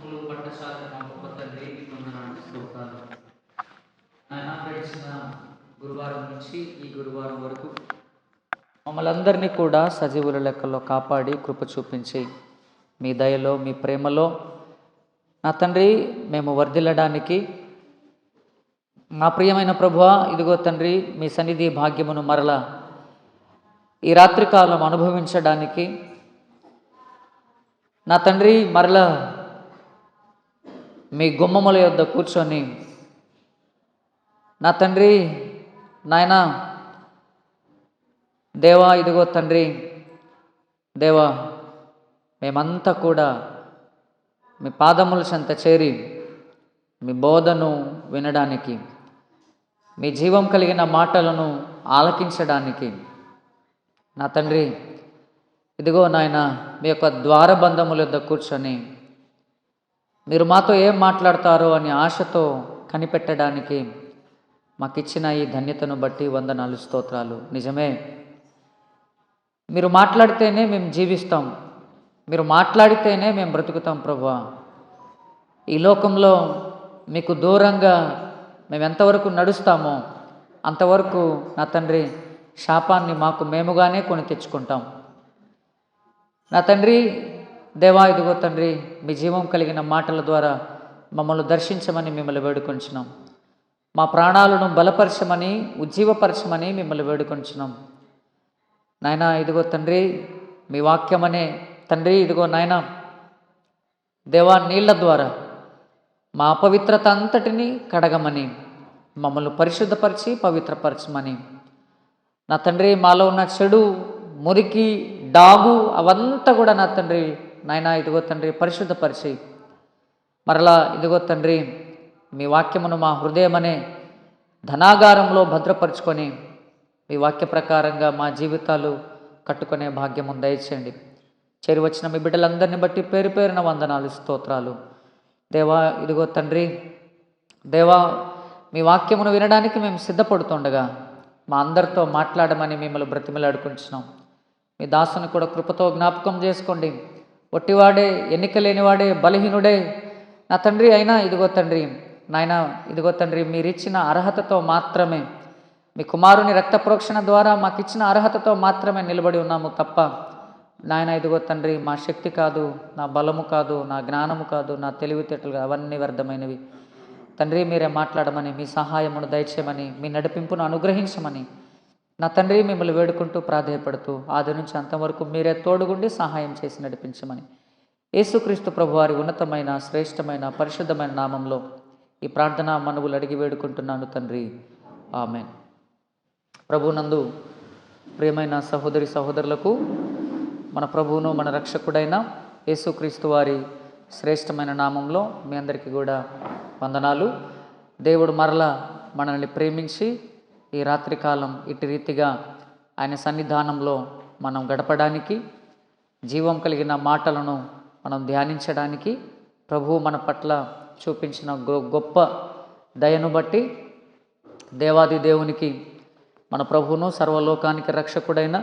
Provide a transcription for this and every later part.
School పట్టశాల మా గొప్ప తండ్రి మీకు వందనాలు స్తోత్రాలు. ఆయన గడిచిన గురువారం నుంచి ఈ గురువారం వరకు మమ్మల్ని అందరినీ కూడా సజీవుల లెక్కల్లో కాపాడి కృప చూపించి మీ దయలో మీ ప్రేమలో నా తండ్రి మేము వర్ధిల్లడానికి మా ప్రియమైన ప్రభువా ఇదిగో తండ్రి మీ సన్నిధి భాగ్యమును మరల ఈ రాత్రికాలం అనుభవించడానికి నా తండ్రి మరల మీ గుమ్మముల యొద్ద కూర్చొని నా తండ్రి నాయన దేవా ఇదిగో తండ్రి దేవా మేమంతా కూడా మీ పాదముల చెంత చేరి మీ బోధను వినడానికి మీ జీవం కలిగిన మాటలను ఆలకించడానికి నా తండ్రి ఇదిగో నాయన మీ యొక్క ద్వారబంధముల యొద్ద కూర్చొని మీరు మాతో ఏం మాట్లాడతారో అని ఆశతో కనిపెట్టడానికి మాకిచ్చిన ఈ ధన్యతను బట్టి వందనాలు స్తోత్రాలు. నిజమే, మీరు మాట్లాడితేనే మేము జీవిస్తాం, మీరు మాట్లాడితేనే మేము బ్రతుకుతాం ప్రభువా. ఈ లోకంలో మీకు దూరంగా మేము ఎంతవరకు నడుస్తామో అంతవరకు నా తండ్రి శాపాన్ని మాకు మేముగానే కొని తెచ్చుకుంటాం. నా తండ్రి దేవా ఇదిగో తండ్రి మీ జీవం కలిగిన మాటల ద్వారా మమ్మల్ని దర్శించమని మిమ్మల్ని వేడుకొంచున్నాం. మా ప్రాణాలను బలపరచమని ఉజ్జీవపరచమని మిమ్మల్ని వేడుకొంచున్నాం. నాయన ఇదిగో తండ్రి మీ వాక్యమనే తండ్రి ఇదిగో నాయన దేవా నీళ్ల ద్వారా మా అపవిత్రత అంతటిని కడగమని మమ్మల్ని పరిశుద్ధపరిచి పవిత్రపరచమని నా తండ్రి మాలో ఉన్న చెడు మురికి డాగు అవంతా కూడా నా తండ్రి నాయన ఇదిగో తండ్రి పరిశుద్ధపరిచి మరలా ఇదిగో తండ్రి మీ వాక్యమును మా హృదయమనే ధనాగారంలో భద్రపరుచుకొని మీ వాక్య ప్రకారంగా మా జీవితాలు కట్టుకునే భాగ్యము దయచేయండి. చేరి వచ్చిన మీ బిడ్డలందరినీ బట్టి పేరు పేరున వందనాలు స్తోత్రాలు. దేవా ఇదిగో తండ్రి దేవా మీ వాక్యమును వినడానికి మేము సిద్ధపడుతుండగా మా అందరితో మాట్లాడమని మిమ్మల్ని బ్రతిమలాడుకుంటున్నాం. మీ దాసుని కూడా కృపతో జ్ఞాపకం చేసుకోండి. ఒట్టివాడే, ఎన్నిక లేనివాడే, బలహీనుడే నా తండ్రి అయినా ఇదిగో తండ్రి నాయన ఇదిగో తండ్రి మీరిచ్చిన అర్హతతో మాత్రమే మీ కుమారుని రక్త ప్రోక్షణ ద్వారా మాకు ఇచ్చిన అర్హతతో మాత్రమే నిలబడి ఉన్నాము తప్ప నాయన ఇదిగో తండ్రి మా శక్తి కాదు, నా బలము కాదు, నా జ్ఞానము కాదు, నా తెలివితేటలు అవన్నీ వ్యర్థమైనవి. తండ్రి మీరే మాట్లాడమని మీ సహాయమును దయచేయమని మీ నడిపింపును అనుగ్రహించమని నా తండ్రి మిమ్మల్ని వేడుకుంటూ ప్రాధేయపడుతూ ఆది నుంచి అంతవరకు మీరే తోడుగుండి సహాయం చేసి నడిపించమని యేసుక్రీస్తు ప్రభువారి ఉన్నతమైన శ్రేష్టమైన పరిశుద్ధమైన నామంలో ఈ ప్రార్థన మనవులు అడిగి వేడుకుంటున్నాను తండ్రి, ఆమేన్. ప్రభునందు ప్రియమైన సహోదరి సహోదరులకు మన ప్రభువును మన రక్షకుడైన యేసుక్రీస్తు వారి శ్రేష్టమైన నామంలో మీ అందరికీ కూడా వందనాలు. దేవుడు మరలా మనల్ని ప్రేమించి ఈ రాత్రికాలం ఇటు రీతిగా ఆయన సన్నిధానంలో మనం గడపడానికి జీవం కలిగిన మాటలను మనం ధ్యానించడానికి ప్రభువు మన పట్ల చూపించిన గొప్ప దయను బట్టి దేవాది దేవునికి మన ప్రభువును సర్వలోకానికి రక్షకుడైన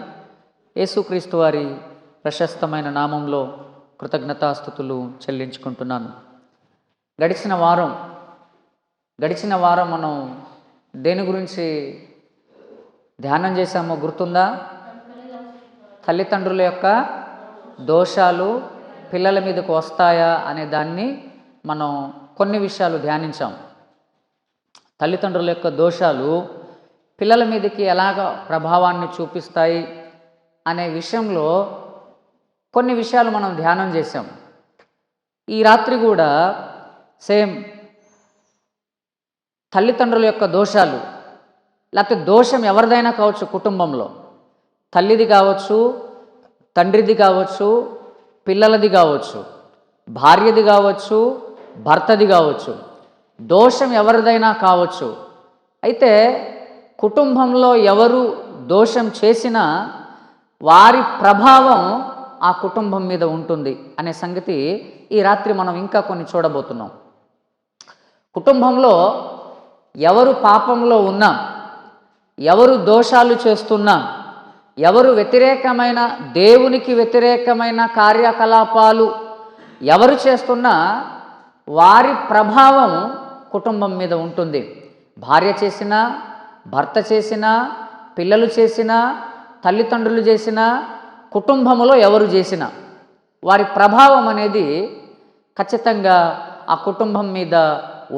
యేసుక్రీస్తు వారి ప్రశస్తమైన నామంలో కృతజ్ఞతాస్తుతులు చెల్లించుకుంటున్నాను. గడిచిన వారం మనం దేని గురించి ధ్యానం చేశామో గుర్తుందా? తల్లిదండ్రుల యొక్క దోషాలు పిల్లల మీదకు వస్తాయా అనే దాన్ని మనం కొన్ని విషయాలు ధ్యానించాం. తల్లిదండ్రుల యొక్క దోషాలు పిల్లల మీదకి ఎలాగ ప్రభావాన్ని చూపిస్తాయి అనే విషయంలో కొన్ని విషయాలు మనం ధ్యానం చేశాం. ఈ రాత్రి కూడా సేమ్ తల్లిదండ్రుల యొక్క దోషాలు, లేకపోతే దోషం ఎవరిదైనా కావచ్చు, కుటుంబంలో తల్లిది కావచ్చు, తండ్రిది కావచ్చు, పిల్లలది కావచ్చు, భార్యది కావచ్చు, భర్తది కావచ్చు, దోషం ఎవరిదైనా కావచ్చు. అయితే కుటుంబంలో ఎవరు దోషం చేసినా వారి ప్రభావం ఆ కుటుంబం మీద ఉంటుంది అనే సంగతి ఈ రాత్రి మనం ఇంకా కొన్ని చూడబోతున్నాం. కుటుంబంలో ఎవరు పాపంలో ఉన్నా, ఎవరు దోషాలు చేస్తున్నా, ఎవరు వ్యతిరేకమైన దేవునికి వ్యతిరేకమైన కార్యకలాపాలు ఎవరు చేస్తున్నా వారి ప్రభావం కుటుంబం మీద ఉంటుంది. భార్య చేసినా, భర్త చేసినా, పిల్లలు చేసినా, తల్లిదండ్రులు చేసినా, కుటుంబంలో ఎవరు చేసినా వారి ప్రభావం అనేది ఖచ్చితంగా ఆ కుటుంబం మీద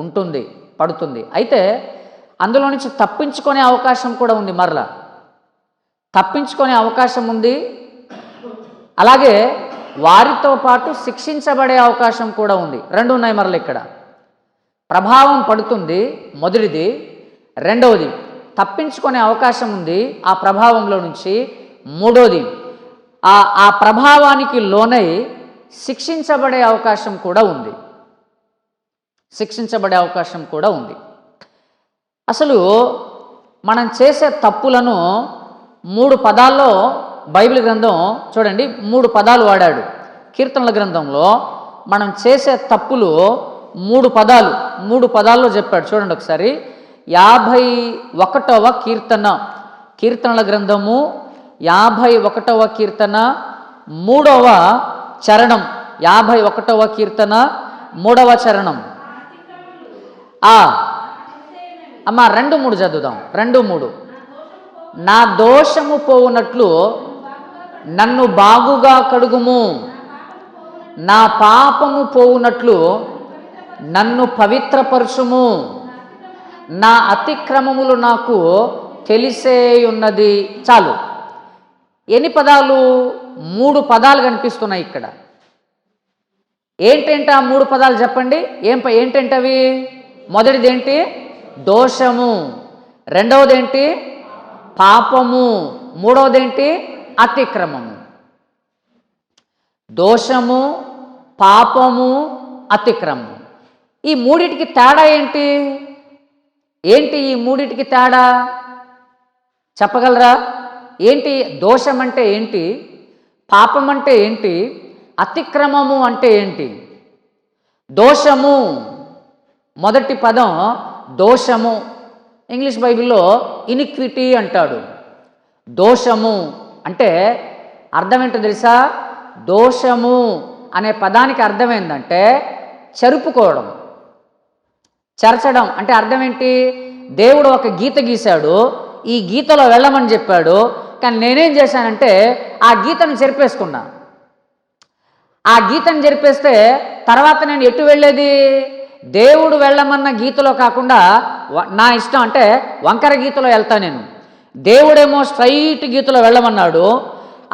ఉంటుంది, పడుతుంది. అయితే అందులో నుంచి తప్పించుకునే అవకాశం కూడా ఉంది. మరలా తప్పించుకునే అవకాశం ఉంది. అలాగే వారితో పాటు శిక్షించబడే అవకాశం కూడా ఉంది. రెండు ఉన్నాయి మరలా ఇక్కడ. ప్రభావం పడుతుంది మొదటిది, రెండవది తప్పించుకునే అవకాశం ఉంది ఆ ప్రభావంలో నుంచి, మూడోది ఆ ప్రభావానికి లోనై శిక్షించబడే అవకాశం కూడా ఉంది. శిక్షించబడే అవకాశం కూడా ఉంది. అసలు మనం చేసే తప్పులను 3 పదాల్లో బైబిల్ గ్రంథం చూడండి 3 పదాలు వాడాడు. కీర్తనల గ్రంథంలో మనం చేసే తప్పులు 3 పదాల్లో చెప్పాడు. చూడండి ఒకసారి. 51వ కీర్తన, కీర్తనల గ్రంథము 51వ కీర్తన 3వ చరణం. 51వ కీర్తన 3వ చరణం. అమ్మా 2-3 చదువుదాం. 2-3. నా దోషము పోవునట్లు నన్ను బాగుగా కడుగుము, నా పాపము పోవునట్లు నన్ను పవిత్రపరచుము, నా అతిక్రమములు నాకు తెలిసేయున్నది. చాలు. ఎన్ని పదాలు? 3 పదాలు కనిపిస్తున్నాయి ఇక్కడ. ఏంటంటే ఆ 3 పదాలు చెప్పండి. ఏంటంటవి? మొదటిది ఏంటి? దోషము. రెండవది ఏంటి? పాపము. మూడవది ఏంటి? అతిక్రమము. దోషము, పాపము, అతిక్రమము. ఈ మూడిటికి తేడా ఏంటి? ఈ మూడిటికి తేడా చెప్పగలరా? ఏంటి? దోషం అంటే ఏంటి? పాపం అంటే ఏంటి? అతిక్రమము అంటే ఏంటి? దోషము, మొదటి పదం దోషము. ఇంగ్లీష్ బైబిల్లో ఇనిక్విటీ అంటాడు. దోషము అంటే అర్థం ఏంటో తెలుసా? దోషము అనే పదానికి అర్థం ఏంటంటే చెరుపుకోవడం, చెరచడం. అంటే అర్థం ఏంటి? దేవుడు ఒక గీత గీశాడు, ఈ గీతలో వెళ్ళమని చెప్పాడు, కానీ నేనేం చేశానంటే ఆ గీతను చెరిపేసుకున్నా. ఆ గీతను చెరిపేస్తే తర్వాత నేను ఎటు వెళ్ళేది? దేవుడు వెళ్ళమన్న గీతలో కాకుండా నా ఇష్టం అంటే వంకర గీతలో వెళ్తా నేను. దేవుడేమో స్ట్రైట్ గీతలో వెళ్ళమన్నాడు,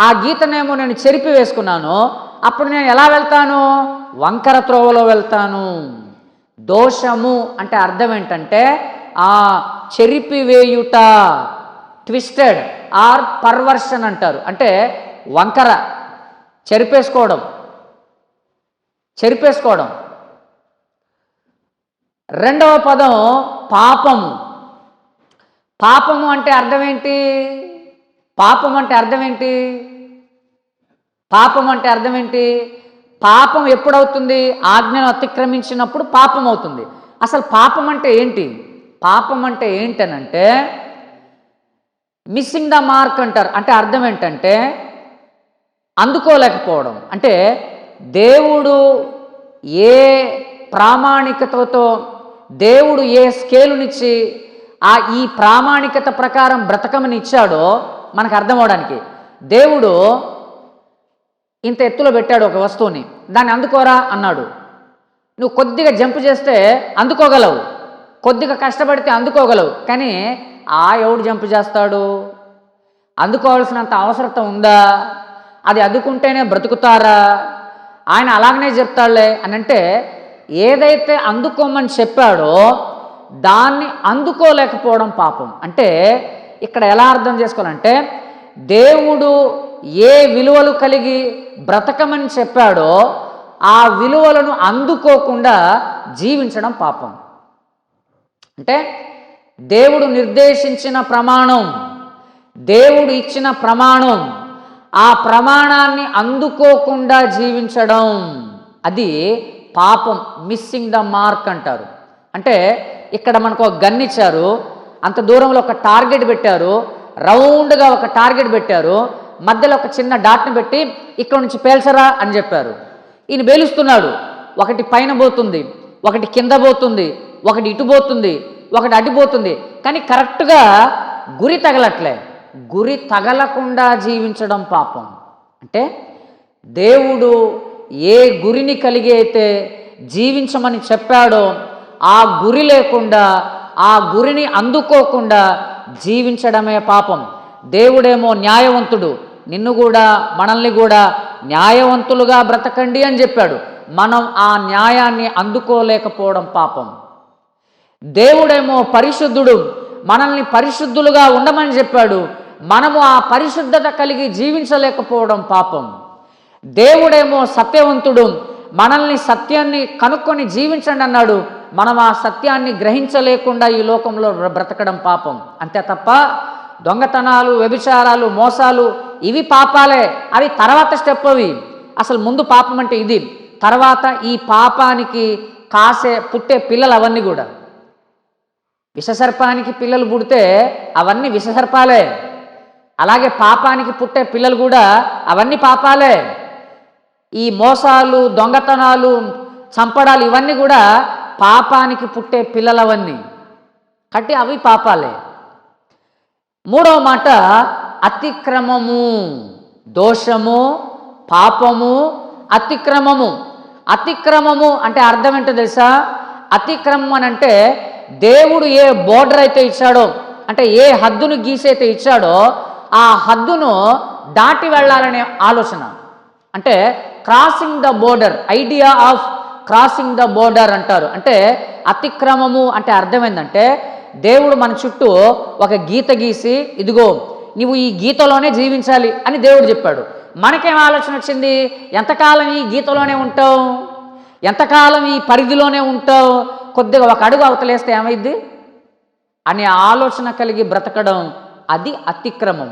ఆ గీతనేమో నేను చెరిపి వేసుకున్నాను. అప్పుడు నేను ఎలా వెళ్తాను? వంకర త్రోవలో వెళ్తాను. దోషము అంటే అర్థం ఏంటంటే చెరిపివేయుట, ట్విస్టెడ్ ఆర్ పర్వర్షన్ అంటారు. అంటే వంకర, చెరిపేసుకోవడం. రెండవ పదం పాపము. పాపము అంటే అర్థం ఏంటి? పాపం ఎప్పుడవుతుంది? ఆజ్ఞను అతిక్రమించినప్పుడు పాపం అవుతుంది. అసలు పాపం అంటే ఏంటి? పాపం అంటే ఏంటనంటే మిస్సింగ్ ద మార్క్ అంటారు. అంటే అర్థం ఏంటంటే అందుకోలేకపోవడం. అంటే దేవుడు ఏ ప్రామాణికతతో, దేవుడు ఏ స్కేలునిచ్చి ఈ ప్రామాణికత ప్రకారం బ్రతకమని ఇచ్చాడో మనకు అర్థం అవడానికి, దేవుడు ఇంత ఎత్తులో పెట్టాడు ఒక వస్తువుని, దాన్ని అందుకోరా అన్నాడు. నువ్వు కొద్దిగా జంప్ చేస్తే అందుకోగలవు, కొద్దిగా కష్టపడితే అందుకోగలవు. కానీ ఎవడు జంప్ చేస్తాడు? అందుకోవాల్సినంత అవసరత ఉందా? అది అందుకుంటేనే బ్రతుకుతారా? ఆయన అలాగనే చెప్తాడులే అని అంటే, ఏదైతే అందుకోమని చెప్పాడో దాన్ని అందుకోలేకపోవడం పాపం. అంటే ఇక్కడ ఎలా అర్థం చేసుకోవాలంటే, దేవుడు ఏ విలువలు కలిగి బ్రతకమని చెప్పాడో ఆ విలువలను అందుకోకుండా జీవించడం పాపం. అంటే దేవుడు నిర్దేశించిన ప్రమాణం, దేవుడు ఇచ్చిన ప్రమాణం, ఆ ప్రమాణాన్ని అందుకోకుండా జీవించడం, అది పాపం. మిస్సింగ్ ద మార్క్ అంటారు. అంటే ఇక్కడ మనకు ఒక గన్ ఇచ్చారు, అంత దూరంలో ఒక టార్గెట్ పెట్టారు, రౌండ్గా ఒక టార్గెట్ పెట్టారు, మధ్యలో ఒక చిన్న డాట్ని పెట్టి ఇక్కడ నుంచి పేల్చరా అని చెప్పారు. ఈయన పేలుస్తున్నాడు, ఒకటి పైన పోతుంది, ఒకటి కింద పోతుంది, ఒకటి ఇటు పోతుంది, ఒకటి అటు పోతుంది, కానీ కరెక్ట్గా గురి తగలట్లే. గురి తగలకుండా జీవించడం పాపం. అంటే దేవుడు ఏ గురిని కలిగి అయితే జీవించమని చెప్పాడో ఆ గురి లేకుండా, ఆ గురిని అందుకోకుండా జీవించడమే పాపం. దేవుడేమో న్యాయవంతుడు, నిన్ను కూడా మనల్ని కూడా న్యాయవంతులుగా బ్రతకండి అని చెప్పాడు. మనం ఆ న్యాయాన్ని అందుకోలేకపోవడం పాపం. దేవుడేమో పరిశుద్ధుడు, మనల్ని పరిశుద్ధులుగా ఉండమని చెప్పాడు. మనము ఆ పరిశుద్ధత కలిగి జీవించలేకపోవడం పాపం. దేవుడేమో సత్యవంతుడు, మనల్ని సత్యాన్ని కనుక్కొని జీవించండి అన్నాడు. మనం ఆ సత్యాన్ని గ్రహించలేకుండా ఈ లోకంలో బ్రతకడం పాపం. అంతే తప్ప దొంగతనాలు, వ్యభిచారాలు, మోసాలు ఇవి పాపాలే. అవి తర్వాత స్టెప్. అవి అసలు ముందు పాపం అంటే ఇది. తర్వాత ఈ పాపానికి పుట్టే పిల్లలు అవన్నీ కూడా విషసర్పానికి పిల్లలు పుడితే అవన్నీ విషసర్పాలే. అలాగే పాపానికి పుట్టే పిల్లలు కూడా అవన్నీ పాపాలే. ఈ మోసాలు, దొంగతనాలు, చంపడాలు ఇవన్నీ కూడా పాపానికి పుట్టే పిల్లలవన్నీ. కాబట్టి అవి పాపాలే. మూడవ మాట అతిక్రమము. దోషము, పాపము, అతిక్రమము. అతిక్రమము అంటే అర్థం ఏంటో తెలుసా? అతిక్రమం అని అంటే దేవుడు ఏ బోర్డర్ అయితే ఇచ్చాడో, అంటే ఏ హద్దును గీసైతే ఇచ్చాడో ఆ హద్దును దాటి వెళ్ళాలనే ఆలోచన. అంటే crossing the border, idea of crossing the border అంటారు. అంటే అతిక్రమము అంటే అర్థం ఏంటంటే దేవుడు మన చుట్టూ ఒక గీత గీసి, ఇదిగో నువ్వు ఈ గీతలోనే జీవించాలి అని దేవుడు చెప్పాడు. మనకేం ఆలోచన వచ్చింది? ఎంతకాలం ఈ గీతలోనే ఉంటావు, ఎంతకాలం ఈ పరిధిలోనే ఉంటావు, కొద్దిగా ఒక అడుగు అవతలేస్తే ఏమైద్ది అనే ఆలోచన కలిగి బ్రతకడం, అది అతిక్రమం.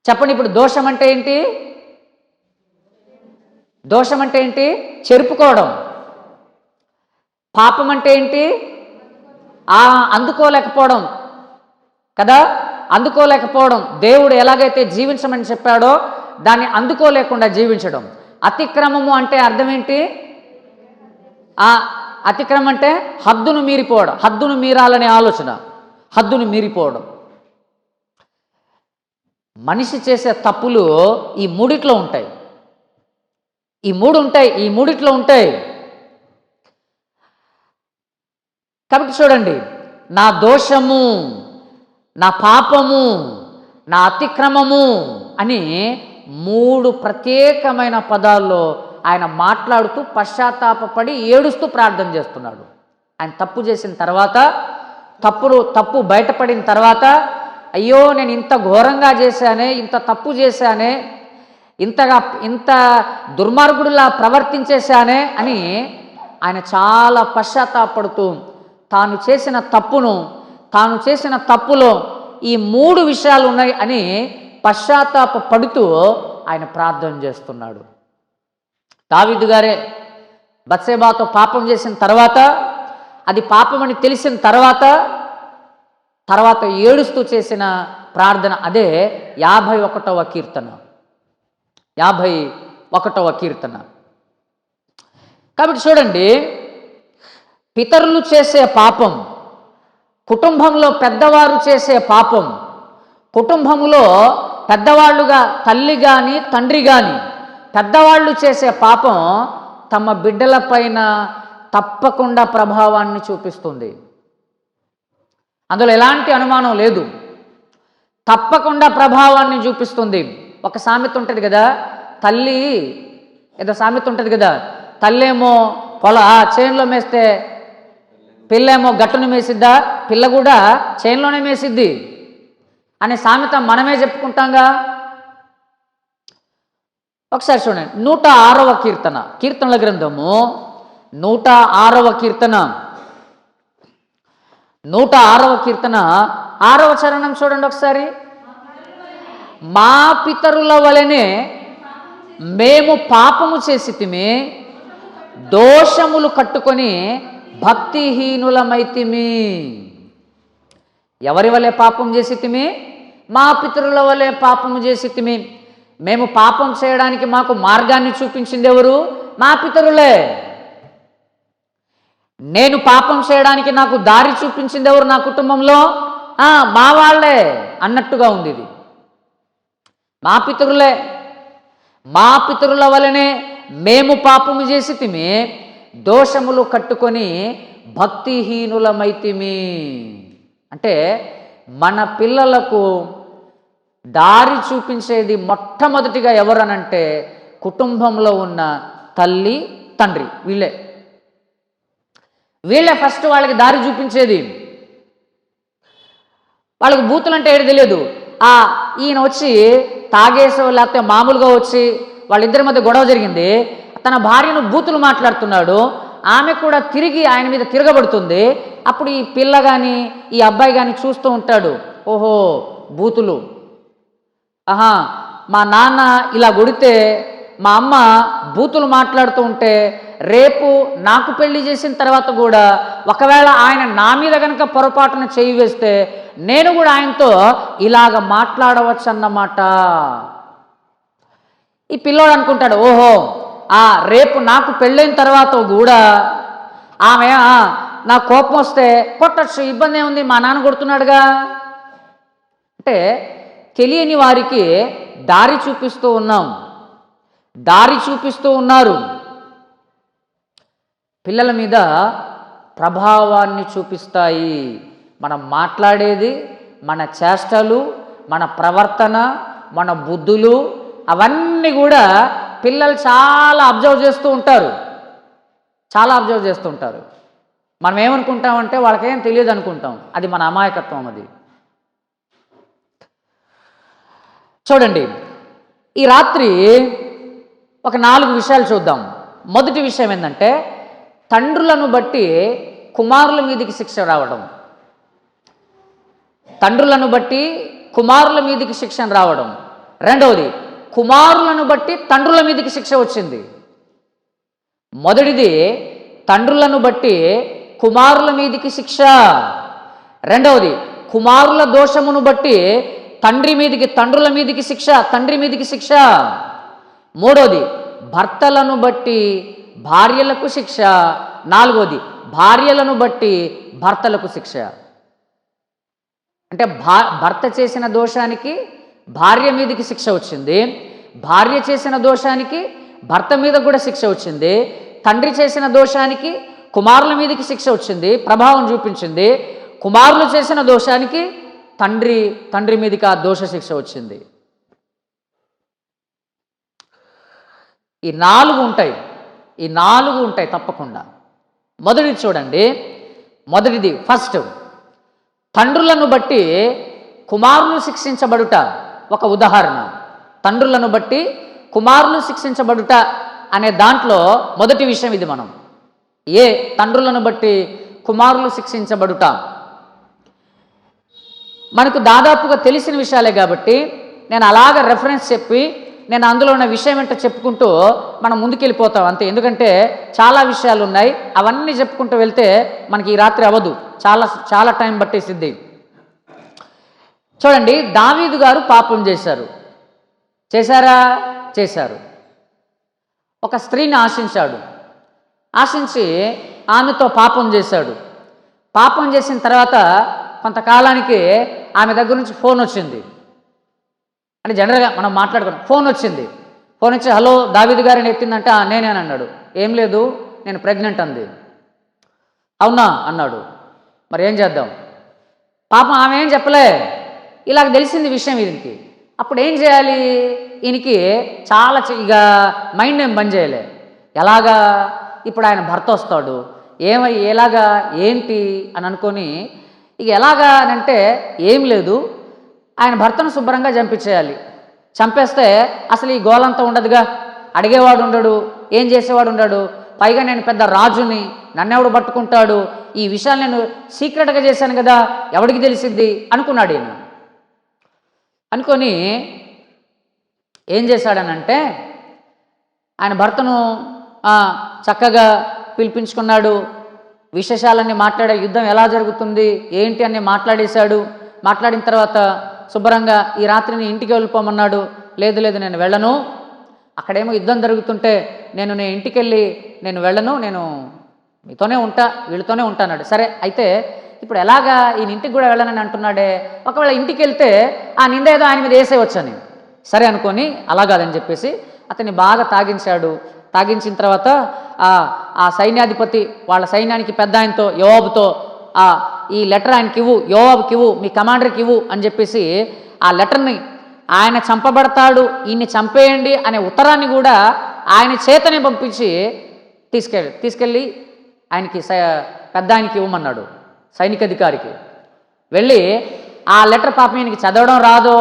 చెప్పండి, ఇప్పుడు దోషం అంటే ఏంటి? దోషం అంటే ఏంటి? చెరుపుకోవడం. పాపం అంటే ఏంటి? అందుకోలేకపోవడం కదా, అందుకోలేకపోవడం. దేవుడు ఎలాగైతే జీవించమని చెప్పాడో దాన్ని అందుకోలేకుండా జీవించడం. అతిక్రమము అంటే అర్థం ఏంటి? అతిక్రమం అంటే హద్దును మీరిపోవడం, హద్దును మీరాలనే ఆలోచన, హద్దును మీరిపోవడం. మనిషి చేసే తప్పులు ఈ మూడిట్లో ఉంటాయి. ఈ మూడిట్లో ఉంటాయి. కాబట్టి చూడండి, నా దోషము, నా పాపము, నా అతిక్రమము అని 3 ప్రత్యేకమైన పదాల్లో ఆయన మాట్లాడుతూ పశ్చాత్తాపపడి ఏడుస్తూ ప్రార్థన చేస్తున్నాడు. ఆయన తప్పు చేసిన తర్వాత, తప్పు బయటపడిన తర్వాత, అయ్యో నేను ఇంత ఘోరంగా చేశానే, ఇంత తప్పు చేశానే, ఇంత దుర్మార్గుడిలా ప్రవర్తించేశానే అని ఆయన చాలా పశ్చాత్తాపడుతూ తాను చేసిన తప్పులో ఈ 3 విషయాలు ఉన్నాయి అని పశ్చాత్తాపడుతూ ఆయన ప్రార్థన చేస్తున్నాడు. దావీదు గారే బత్షెబాతో పాపం చేసిన తర్వాత, అది పాపమని తెలిసిన తర్వాత ఏడుస్తూ చేసిన ప్రార్థన అదే 51వ కీర్తన. 51వ కీర్తన. కాబట్టి చూడండి, పితరులు చేసే పాపం, కుటుంబంలో పెద్దవారు చేసే పాపం, కుటుంబంలో పెద్దవాళ్ళుగా తల్లి కానీ తండ్రి కానీ పెద్దవాళ్ళు చేసే పాపం తమ బిడ్డలపైన తప్పకుండా ప్రభావాన్ని చూపిస్తుంది. అందులో ఎలాంటి అనుమానం లేదు. తప్పకుండా ప్రభావాన్ని చూపిస్తుంది. ఒక సామెత ఉంటుంది కదా, సామెత ఉంటుంది కదా, తల్లేమో చేనులో మేస్తే పిల్లేమో గట్టును మేసిద్దా, పిల్ల కూడా చేనులోనే మేసిద్ది అనే సామెత మనమే చెప్పుకుంటాంగా. ఒకసారి చూడండి, 106వ కీర్తన, కీర్తనల గ్రంథము 106వ కీర్తన, 106వ కీర్తన 6వ చరణం చూడండి ఒకసారి. మా పితరుల వలెనే మేము పాపము చేసితిమి, దోషములు కట్టుకొని భక్తిహీనులమైతిమి. ఎవరి వలె పాపం చేసితిమి? మా పితరుల వలె పాపము చేసితిమి. మేము పాపం చేయడానికి మాకు మార్గాన్ని చూపించింది ఎవరు? మా పితరులే. నేను పాపం చేయడానికి నాకు దారి చూపించింది ఎవరు నా కుటుంబంలో? మా వాళ్ళే అన్నట్టుగా ఉంది ఇది. మా పితరులే, మా పితరుల వలనే మేము పాపము చేసితిమి, దోషములు కట్టుకొని భక్తిహీనులమైతిమి. అంటే మన పిల్లలకు దారి చూపించేది మొట్టమొదటిగా ఎవరనంటే కుటుంబంలో ఉన్న తల్లి తండ్రి. వీళ్ళే ఫస్ట్ వాళ్ళకి దారి చూపించేది. వాళ్ళకి బూతులు అంటే ఏడు తెలియదు. ఈయన వచ్చి తాగేసో లేకపోతే మామూలుగా వచ్చి వాళ్ళిద్దరి మధ్య గొడవ జరిగింది, తన భార్యను బూతులు మాట్లాడుతున్నాడు, ఆమె కూడా తిరిగి ఆయన మీద తిరగబడుతుంది. అప్పుడు ఈ పిల్ల కానీ ఈ అబ్బాయి కానీ చూస్తూ ఉంటాడు, ఓహో బూతులు, మా నాన్న ఇలా కొడితే మా అమ్మ బూతులు మాట్లాడుతూ ఉంటే రేపు నాకు పెళ్లి చేసిన తర్వాత కూడా ఒకవేళ ఆయన నా మీద కనుక పొరపాటున చేయి వేస్తే నేను కూడా ఆయనతో ఇలాగ మాట్లాడవచ్చు అన్నమాట. ఈ పిల్లోడు అనుకుంటాడు, ఓహో రేపు నాకు పెళ్ళైన తర్వాత కూడా ఆమె నా కోపం వస్తే కొట్టచ్చు, ఇబ్బంది ఏముంది, మా నాన్న కొడుతున్నాడుగా. అంటే తెలియని వారికి దారి చూపిస్తూ ఉన్నాం, దారి చూపిస్తూ ఉన్నారు. పిల్లల మీద ప్రభావాన్ని చూపిస్తాయి మనం మాట్లాడేది, మన చేష్టలు, మన ప్రవర్తన, మన బుద్ధులు, అవన్నీ కూడా పిల్లలు చాలా అబ్జర్వ్ చేస్తూ ఉంటారు, చాలా అబ్జర్వ్ చేస్తూ ఉంటారు. మనం ఏమనుకుంటామంటే వాళ్ళకేం తెలియదు అనుకుంటాం, అది మన అమాయకత్వం. అది చూడండి, ఈ రాత్రి ఒక 4 విషయాలు చూద్దాం. మొదటి విషయం ఏంటంటే తండ్రులను బట్టి కుమారుల మీదికి శిక్ష రావడం. తండ్రులను బట్టి కుమారుల మీదికి శిక్ష రావడం. రెండవది, కుమారులను బట్టి తండ్రుల మీదికి శిక్ష వచ్చింది. మొదటిది తండ్రులను బట్టి కుమారుల మీదికి శిక్ష. రెండవది, కుమారుల దోషమును బట్టి తండ్రుల మీదికి శిక్ష, తండ్రి మీదికి శిక్ష. మూడవది, భర్తలను బట్టి భార్యలకు శిక్ష. నాలుగవది, భార్యలను బట్టి భర్తలకు శిక్ష. అంటే భర్త చేసిన దోషానికి భార్య మీదకి శిక్ష వచ్చింది, భార్య చేసిన దోషానికి భర్త మీద కూడా శిక్ష వచ్చింది, తండ్రి చేసిన దోషానికి కుమారుల మీదకి శిక్ష వచ్చింది, ప్రభావం చూపించింది, కుమారులు చేసిన దోషానికి తండ్రి మీదకి ఆ దోష శిక్ష వచ్చింది. ఈ 4 ఉంటాయి తప్పకుండా. మొదటిది చూడండి, మొదటిది ఫస్ట్, తండ్రులను బట్టి కుమారులు శిక్షించబడుట ఒక ఉదాహరణ. తండ్రులను బట్టి కుమారులు శిక్షించబడుట అనే దాంట్లో మొదటి విషయం ఇది. మనం తండ్రులను బట్టి కుమారులు శిక్షించబడుట మనకు దాదాపుగా తెలిసిన విషయాలే కాబట్టి నేను అలాగ రెఫరెన్స్ చెప్పి నేను అందులో ఉన్న విషయం ఏంటో చెప్పుకుంటూ మనం ముందుకెళ్ళిపోతాం అంతే. ఎందుకంటే చాలా విషయాలు ఉన్నాయి, అవన్నీ చెప్పుకుంటూ వెళ్తే మనకి ఈ రాత్రి అవ్వదు, చాలా టైం పట్టేసిద్ది. చూడండి, దావీదు గారు పాపం చేశారు. ఒక స్త్రీని ఆశించి ఆమెతో పాపం చేశాడు. పాపం చేసిన తర్వాత కొంతకాలానికి ఆమె దగ్గర నుంచి ఫోన్ వచ్చింది. అంటే జనరల్గా మనం మాట్లాడుకున్నాం, ఫోన్ వచ్చి హలో దావీదు గారిని ఎత్తిందంటే నేనే అన్నాడు. ఏం లేదు, నేను ప్రెగ్నెంట్ అంది. అవునా అన్నాడు. మరి ఏం చేద్దాం? పాపం ఆమె ఏం చెప్పలే, ఇలాగ తెలిసింది విషయం ఈయనకి. అప్పుడు ఏం చేయాలి? ఈయనకి చాలా ఇక మైండ్ ఏం పని చేయలే. ఎలాగా ఇప్పుడు ఆయన భర్త వస్తాడు, ఎలాగా ఏంటి అని అనుకొని ఇక ఎలాగా అని అంటే ఏం లేదు, ఆయన భర్తను శుభ్రంగా చంపేస్తే అసలు ఈ గోలంతా ఉండదుగా, అడిగేవాడు ఉండడు, ఏం చేసేవాడు ఉండడు, పైగా నేను పెద్ద రాజుని, నన్నెవడు పట్టుకుంటాడు, ఈ విషయాలు నేను సీక్రెట్గా చేశాను కదా, ఎవడికి తెలిసిద్ది అనుకున్నాడు. ఈయన అనుకొని ఏం చేశాడనంటే ఆయన భర్తను చక్కగా పిలిపించుకున్నాడు, విశేషాలన్నీ మాట్లాడాడు, యుద్ధం ఎలా జరుగుతుంది ఏంటి అన్నీ మాట్లాడేశాడు. మాట్లాడిన తర్వాత శుభ్రంగా ఈ రాత్రిని ఇంటికి వెళ్ళిపోమన్నాడు. లేదు నేను వెళ్ళను, అక్కడేమో యుద్ధం జరుగుతుంటే నేను ఇంటికి వెళ్ళి నేను వెళ్ళను, నేను మీతోనే ఉంటా, వీళ్ళతోనే ఉంటా అన్నాడు. సరే అయితే ఇప్పుడు ఎలాగా ఈయన ఇంటికి కూడా వెళ్ళనని అంటున్నాడే, ఒకవేళ ఇంటికి వెళ్తే ఆ నింద ఏదో ఆయన మీద వేసేయవచ్చని. సరే అనుకొని అలా కాదని చెప్పేసి అతన్ని బాగా తాగించాడు. తాగించిన తర్వాత ఆ సైన్యాధిపతి వాళ్ళ సైన్యానికి పెద్ద ఆయనతో యోవాబుతో ఈ లెటర్ ఆయనకి ఇవ్వు, యోవాబుకి ఇవ్వు, మీ కమాండర్కి ఇవ్వు అని చెప్పేసి ఆ లెటర్ని, ఆయన చంపబడతాడు ఈయన్ని చంపేయండి అనే ఉత్తరాన్ని కూడా ఆయన చేతనే పంపించి తీసుకెళ్ళి ఆయనకి పెద్ద ఆయనకి ఇవ్వమన్నాడు, సైనికాధికారికి. వెళ్ళి ఆ లెటర్ పాపం ఈయనకి చదవడం రాదో,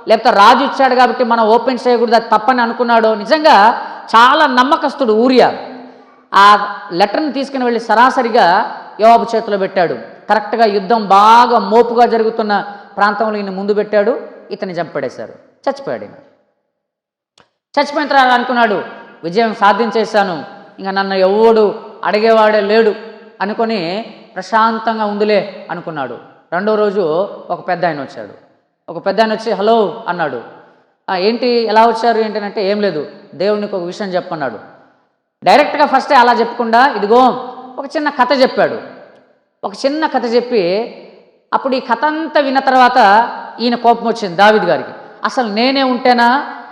లేకపోతే రాజు ఇచ్చాడు కాబట్టి మనం ఓపెన్ చేయకూడదు, అది తప్పని అనుకున్నాడో. నిజంగా చాలా నమ్మకస్తుడు ఊరియా. ఆ లెటర్ని తీసుకుని వెళ్ళి సరాసరిగా యోవాబు చేతిలో పెట్టాడు. కరెక్ట్గా యుద్ధం బాగా మోపుగా జరుగుతున్న ప్రాంతంలో ఈయన ముందు పెట్టాడు. ఇతన్ని చంపేశారు. చచ్చిపోయాడు. ఈయన చచ్చిపోయిన తర్వాత అనుకున్నాడు, విజయం సాధించేశాను, ఇంకా నన్ను ఎవడు అడిగేవాడే లేడు అనుకొని ప్రశాంతంగా ఉందిలే అనుకున్నాడు. రెండో రోజు ఒక పెద్ద ఆయన వచ్చాడు. ఒక పెద్ద ఆయన వచ్చి హలో అన్నాడు. ఏంటి ఎలా వచ్చారు ఏంటంటే, ఏం లేదు, దేవునికి ఒక విషయం చెప్పన్నాడు. డైరెక్ట్గా ఫస్టే అలా చెప్పకుండా ఇదిగో ఒక చిన్న కథ చెప్పాడు. ఒక చిన్న కథ చెప్పి అప్పుడు ఈ కథ అంతా విన్న తర్వాత ఈయన కోపం వచ్చింది దావీదు గారికి. అసలు నేనే ఉంటేనా,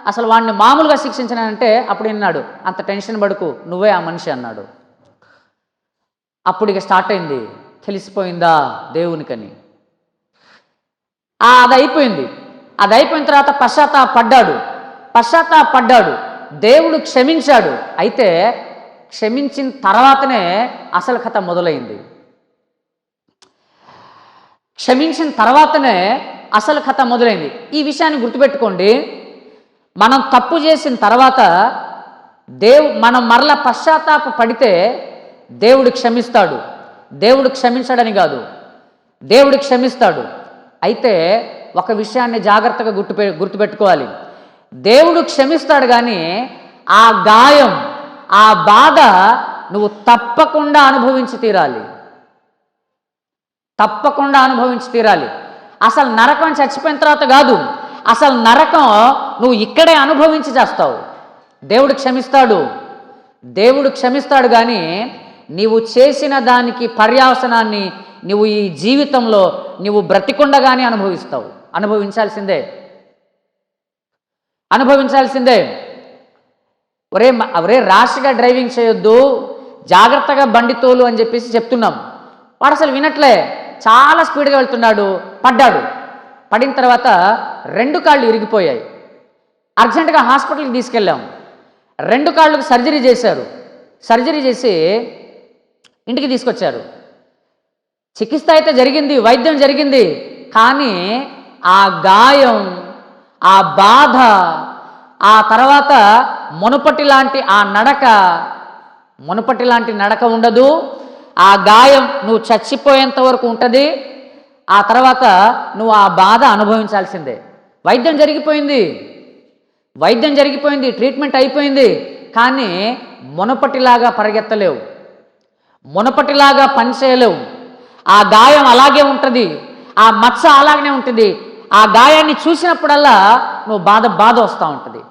అసలు వాడిని మామూలుగా శిక్షించానంటే అప్పుడు విన్నాడు. అంత టెన్షన్ పడుకు, నువ్వే ఆ మనిషి అన్నాడు. అప్పుడు ఇక స్టార్ట్ అయింది, తెలిసిపోయిందా దేవునికని. అది అయిపోయింది. అది అయిపోయిన తర్వాత పశ్చాత్తాపడ్డాడు. దేవుడు క్షమించాడు. అయితే క్షమించిన తర్వాతనే అసలు కథ మొదలైంది. క్షమించిన తర్వాతనే అసలు కథ మొదలైంది. ఈ విషయాన్ని గుర్తుపెట్టుకోండి. మనం తప్పు చేసిన తర్వాత మనం మరలా పశ్చాత్తాప పడితే దేవుడు క్షమిస్తాడు. దేవుడు క్షమించడని కాదు, దేవుడు క్షమిస్తాడు. అయితే ఒక విషయాన్ని జాగ్రత్తగా గుర్తుపెట్టుకోవాలి. దేవుడు క్షమిస్తాడు, కానీ ఆ గాయం, ఆ బాధ నువ్వు తప్పకుండా అనుభవించి తీరాలి. తప్పకుండా అనుభవించి తీరాలి. అసలు నరకం చచ్చిపోయిన తర్వాత కాదు, అసలు నరకం నువ్వు ఇక్కడే అనుభవించి చేస్తావు. దేవుడు క్షమిస్తాడు కానీ నీవు చేసిన దానికి పర్యావసనాన్ని నువ్వు ఈ జీవితంలో నువ్వు బ్రతికుండగానే అనుభవిస్తావు. అనుభవించాల్సిందే. ఒరే ర్యాష్గా డ్రైవింగ్ చేయొద్దు, జాగ్రత్తగా బండి తోలు అని చెప్పేసి చెప్తున్నాం. వాడు అసలు వినట్లే, చాలా స్పీడ్గా వెళ్తున్నాడు. పడిన తర్వాత 2 కాళ్ళు ఇరిగిపోయాయి. అర్జెంటుగా హాస్పిటల్కి తీసుకెళ్ళాం. 2 కాళ్ళకు సర్జరీ చేశారు. సర్జరీ చేసి ఇంటికి తీసుకొచ్చారు. చికిత్స అయితే జరిగింది, వైద్యం జరిగింది. కానీ ఆ గాయం, ఆ బాధ, ఆ తర్వాత మునుపటి లాంటి నడక ఉండదు. ఆ గాయం నువ్వు చచ్చిపోయేంత వరకు ఉంటుంది. ఆ తర్వాత నువ్వు ఆ బాధ అనుభవించాల్సిందే. వైద్యం జరిగిపోయింది, ట్రీట్మెంట్ అయిపోయింది. కానీ మునపటిలాగా పరిగెత్తలేవు, మునపటిలాగా పనిచేయలేవు. ఆ గాయం అలాగే ఉంటుంది, ఆ మచ్చ అలాగనే ఉంటుంది. ఆ గాయాన్ని చూసినప్పుడల్లా నువ్వు బాధ వస్తూ ఉంటుంది.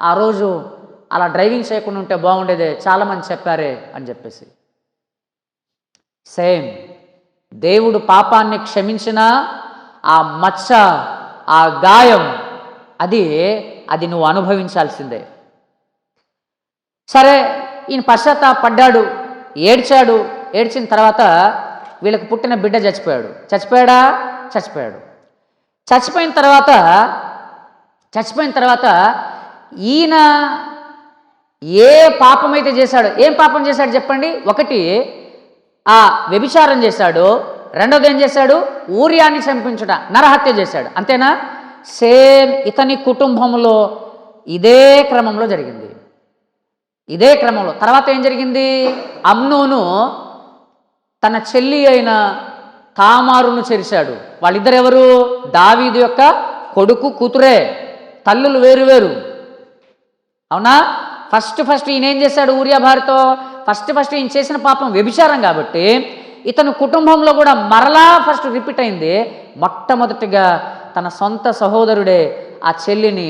ఆ రోజు అలా డ్రైవింగ్ చేయకుండా ఉంటే బాగుండేదే, చాలామంది చెప్పారే అని చెప్పేసి. సేమ్ దేవుడు పాపాన్ని క్షమించినా ఆ మచ్చ, ఆ గాయం అది నువ్వు అనుభవించాల్సిందే. సరే, ఈయన పశ్చాత్తాపడ్డాడు, ఏడ్చాడు. ఏడ్చిన తర్వాత వీళ్ళకి పుట్టిన బిడ్డ చచ్చిపోయాడు. చచ్చిపోయిన తర్వాత ఈయన ఏ పాపమైతే చేశాడో, ఏం పాపం చేశాడు చెప్పండి? ఒకటి వ్యభిచారం చేశాడు. రెండోది ఏం చేశాడు? ఊరియాన్ని చంపించుట, నరహత్య చేశాడు. అంతేనా? సేమ్ ఇతని కుటుంబంలో ఇదే క్రమంలో జరిగింది. తర్వాత ఏం జరిగింది? అమ్నోను తన చెల్లి అయిన తామారును చెరిశాడు. వాళ్ళిద్దరు ఎవరు? దావీదు యొక్క కొడుకు కూతురే, తల్లులు వేరు. అవునా? ఫస్ట్ ఈయన ఏం చేశాడు? ఊరియా భార్యతో ఫస్ట్ ఈయన చేసిన పాపం వ్యభిచారం కాబట్టి ఇతను కుటుంబంలో కూడా మరలా రిపీట్ అయింది. మొట్టమొదటిగా తన సొంత సహోదరుడే ఆ చెల్లిని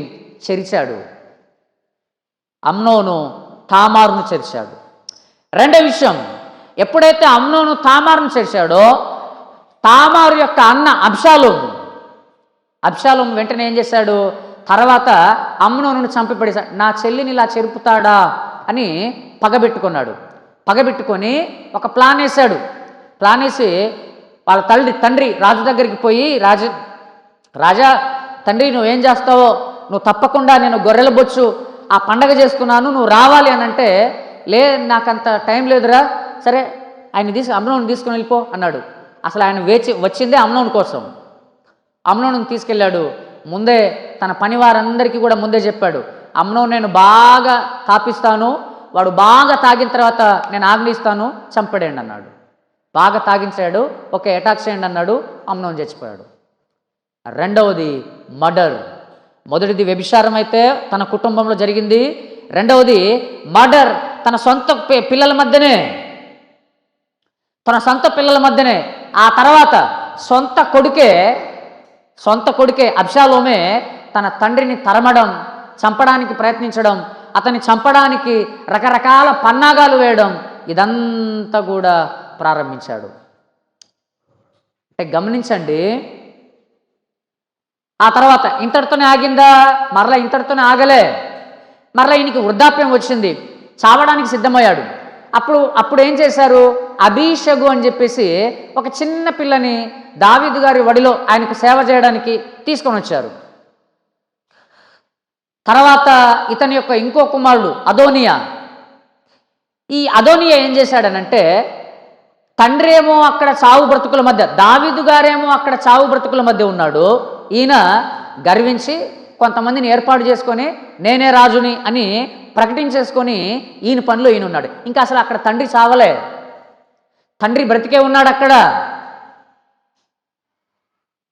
చెరిచాడు. అమ్నోను తామారును చెరిచాడు. రెండో విషయం, ఎప్పుడైతే అమ్నోను తామారును చేశాడో, తామారు యొక్క అన్న అబ్షాలోం వెంటనే ఏం చేశాడు, తర్వాత అమ్నోనును చంపిపడేశాడు. నా చెల్లిని ఇలా చెరుపుతాడా అని పగబెట్టుకున్నాడు. పగబెట్టుకొని ఒక ప్లాన్ వేశాడు. ప్లాన్ వేసి వాళ్ళ తండ్రి రాజు దగ్గరికి పోయి, రాజా తండ్రి నువ్వేం చేస్తావో, నువ్వు తప్పకుండా నేను గొర్రెల బొచ్చు ఆ పండగ చేస్తున్నాను, నువ్వు రావాలి అని అంటే, నాకంత టైం లేదురా, సరే అమ్నోను తీసుకుని వెళ్ళిపో అన్నాడు. అసలు ఆయన వచ్చిందే అమ్నోను కోసం. అమ్నోను తీసుకెళ్ళాడు. ముందే తన పని వారందరికీ కూడా ముందే చెప్పాడు, అమ్నోను నేను బాగా తాపిస్తాను, వాడు బాగా తాగిన తర్వాత నేను ఆజ్ఞిస్తాను, చంపడేయండి అన్నాడు. బాగా తాగించాడు, ఓకే అటాక్ చేయండి అన్నాడు, అమ్నోను చచ్చిపోయాడు. రెండవది మర్డర్. మొదటిది వ్యభిచారం అయితే తన కుటుంబంలో జరిగింది. రెండవది మర్డర్, తన సొంత పిల్లల మధ్యనే. ఆ తర్వాత సొంత కొడుకే అబ్షాలోమే తన తండ్రిని తరమడం, చంపడానికి ప్రయత్నించడం, అతన్ని చంపడానికి రకరకాల పన్నాగాలు వేయడం, ఇదంతా కూడా ప్రారంభించాడు. అంటే గమనించండి, ఆ తర్వాత ఇంతటితోనే ఆగిందా? మరలా ఇంతటితోనే ఆగలే. మరలా ఈయనకి వృద్ధాప్యం వచ్చింది, చావడానికి సిద్ధమయ్యాడు. అప్పుడు ఏం చేశారు, అబీషగు అని చెప్పేసి ఒక చిన్న పిల్లని దావీదు గారి వడిలో ఆయనకు సేవ చేయడానికి తీసుకొని వచ్చారు. తర్వాత ఇతని యొక్క ఇంకో కుమారుడు అదోనియా. ఈ అదోనియా ఏం చేశాడనంటే, తండ్రి ఏమో అక్కడ చావు బ్రతుకుల మధ్య, దావీదు గారేమో అక్కడ చావు బ్రతుకుల మధ్య ఉన్నాడు. ఈయన గర్వించి కొంతమందిని ఏర్పాటు చేసుకొని నేనే రాజుని అని ప్రకటించేసుకొని ఈయన పనిలో ఈయన ఉన్నాడు. ఇంకా అసలు అక్కడ తండ్రి చావలే, తండ్రి బ్రతికే ఉన్నాడు అక్కడ.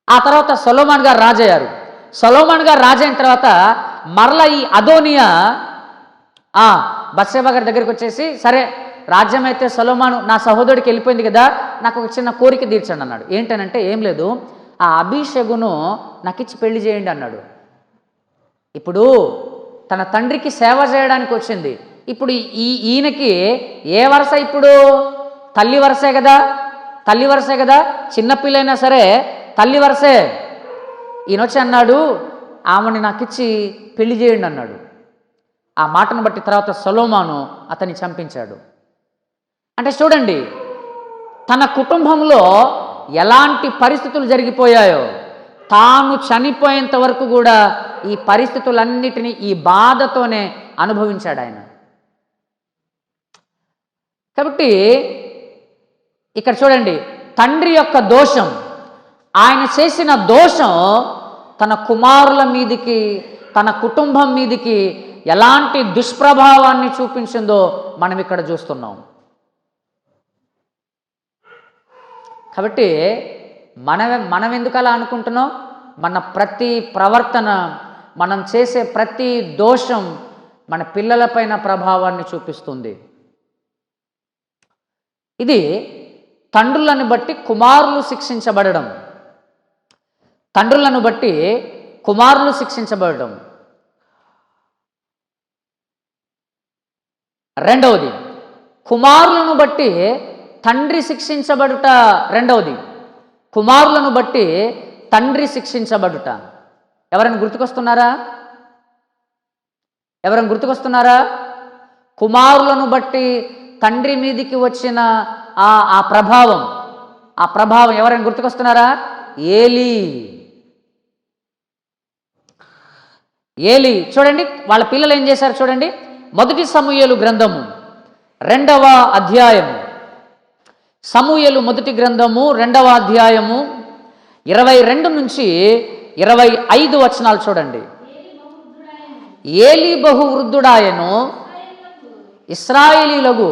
ఆ తర్వాత సొలొమోన్ గారు రాజయ్యారు. సొలొమోన్ గారు రాజైన తర్వాత మరలా ఈ అదోనియా బత్షెబా గారి దగ్గరికి వచ్చేసి, సరే రాజ్యం అయితే సొలొమోను నా సహోదరుడికి వెళ్ళిపోయింది కదా, నాకు ఒక చిన్న కోరిక తీర్చండి అన్నాడు. ఏంటనంటే, ఏం లేదు, ఆ అభిషేగును నాకు ఇచ్చి పెళ్లి చేయండి అన్నాడు. ఇప్పుడు తన తండ్రికి సేవ చేయడానికి వచ్చింది. ఇప్పుడు ఈయనకి ఏ వరుస? ఇప్పుడు తల్లి వరుసే కదా, చిన్నపిల్లైనా సరే తల్లి వరుసే. ఈయన వచ్చి అన్నాడు, ఆమెని నాకు ఇచ్చి పెళ్లి చేయండి అన్నాడు. ఆ మాటను బట్టి తర్వాత సొలొమోను అతన్ని చంపించాడు. అంటే చూడండి, తన కుటుంబంలో ఎలాంటి పరిస్థితులు జరిగిపోయాయో, తాను చనిపోయేంత వరకు కూడా ఈ పరిస్థితులన్నిటినీ ఈ బాధతోనే అనుభవించాడు ఆయన. కాబట్టి ఇక్కడ చూడండి, తండ్రి యొక్క దోషం, ఆయన చేసిన దోషం తన కుమారుల మీదికి, తన కుటుంబం మీదికి ఎలాంటి దుష్ప్రభావాన్ని చూపించిందో మనం ఇక్కడ చూస్తున్నాం. కాబట్టి మనం ఎందుకు అలా అనుకుంటున్నాం? మన ప్రతి ప్రవర్తన, మనం చేసే ప్రతి దోషం మన పిల్లలపైన ప్రభావాన్ని చూపిస్తుంది. ఇది తండ్రులను బట్టి కుమారులు శిక్షించబడడం, తండ్రులను బట్టి కుమారులు శిక్షించబడడం. రెండవది, కుమారులను బట్టి తండ్రి శిక్షించబడుట. రెండవది, కుమారులను బట్టి తండ్రి శిక్షించబడుట. ఎవరైనా గుర్తుకొస్తున్నారా? కుమారులను బట్టి తండ్రి మీదికి వచ్చిన ఆ ప్రభావం ఎవరైనా గుర్తుకొస్తున్నారా? ఏలి చూడండి, వాళ్ళ పిల్లలు ఏం చేశారు చూడండి. మొదటి సమూయేలు గ్రంథము 2వ అధ్యాయము, సమూయేలు మొదటి గ్రంథము 2వ అధ్యాయము 22 నుంచి 25 వచనాలు చూడండి. ఏలి బహు వృద్ధుడాయను, ఇశ్రాయేలీలకు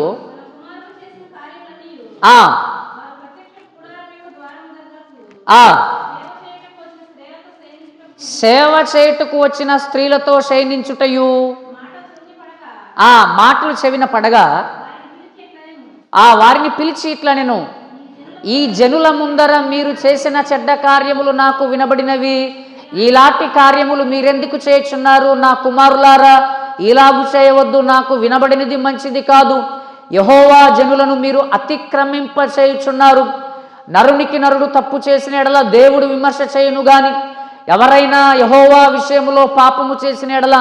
సేవ చేయుటకు వచ్చిన స్త్రీలతో శయనించుటయు, మాటలు చెవిన పడగా వారిని పిలిచి ఇట్లా, నేను ఈ జనుల ముందర మీరు చేసిన చెడ్డ కార్యములు నాకు వినబడినవి, ఇలాంటి కార్యములు మీరెందుకు చేయుచున్నారు? నా కుమారులారా, ఇలాగు చేయవద్దు, నాకు వినబడినది మంచిది కాదు. యెహోవా జనులను మీరు అతిక్రమింపచేయుచున్నారు. నరునికి నరుడు తప్పు చేసిన ఎడల దేవుడు విమర్శ చేయును గాని, ఎవరైనా యెహోవా విషయములో పాపము చేసిన ఎడల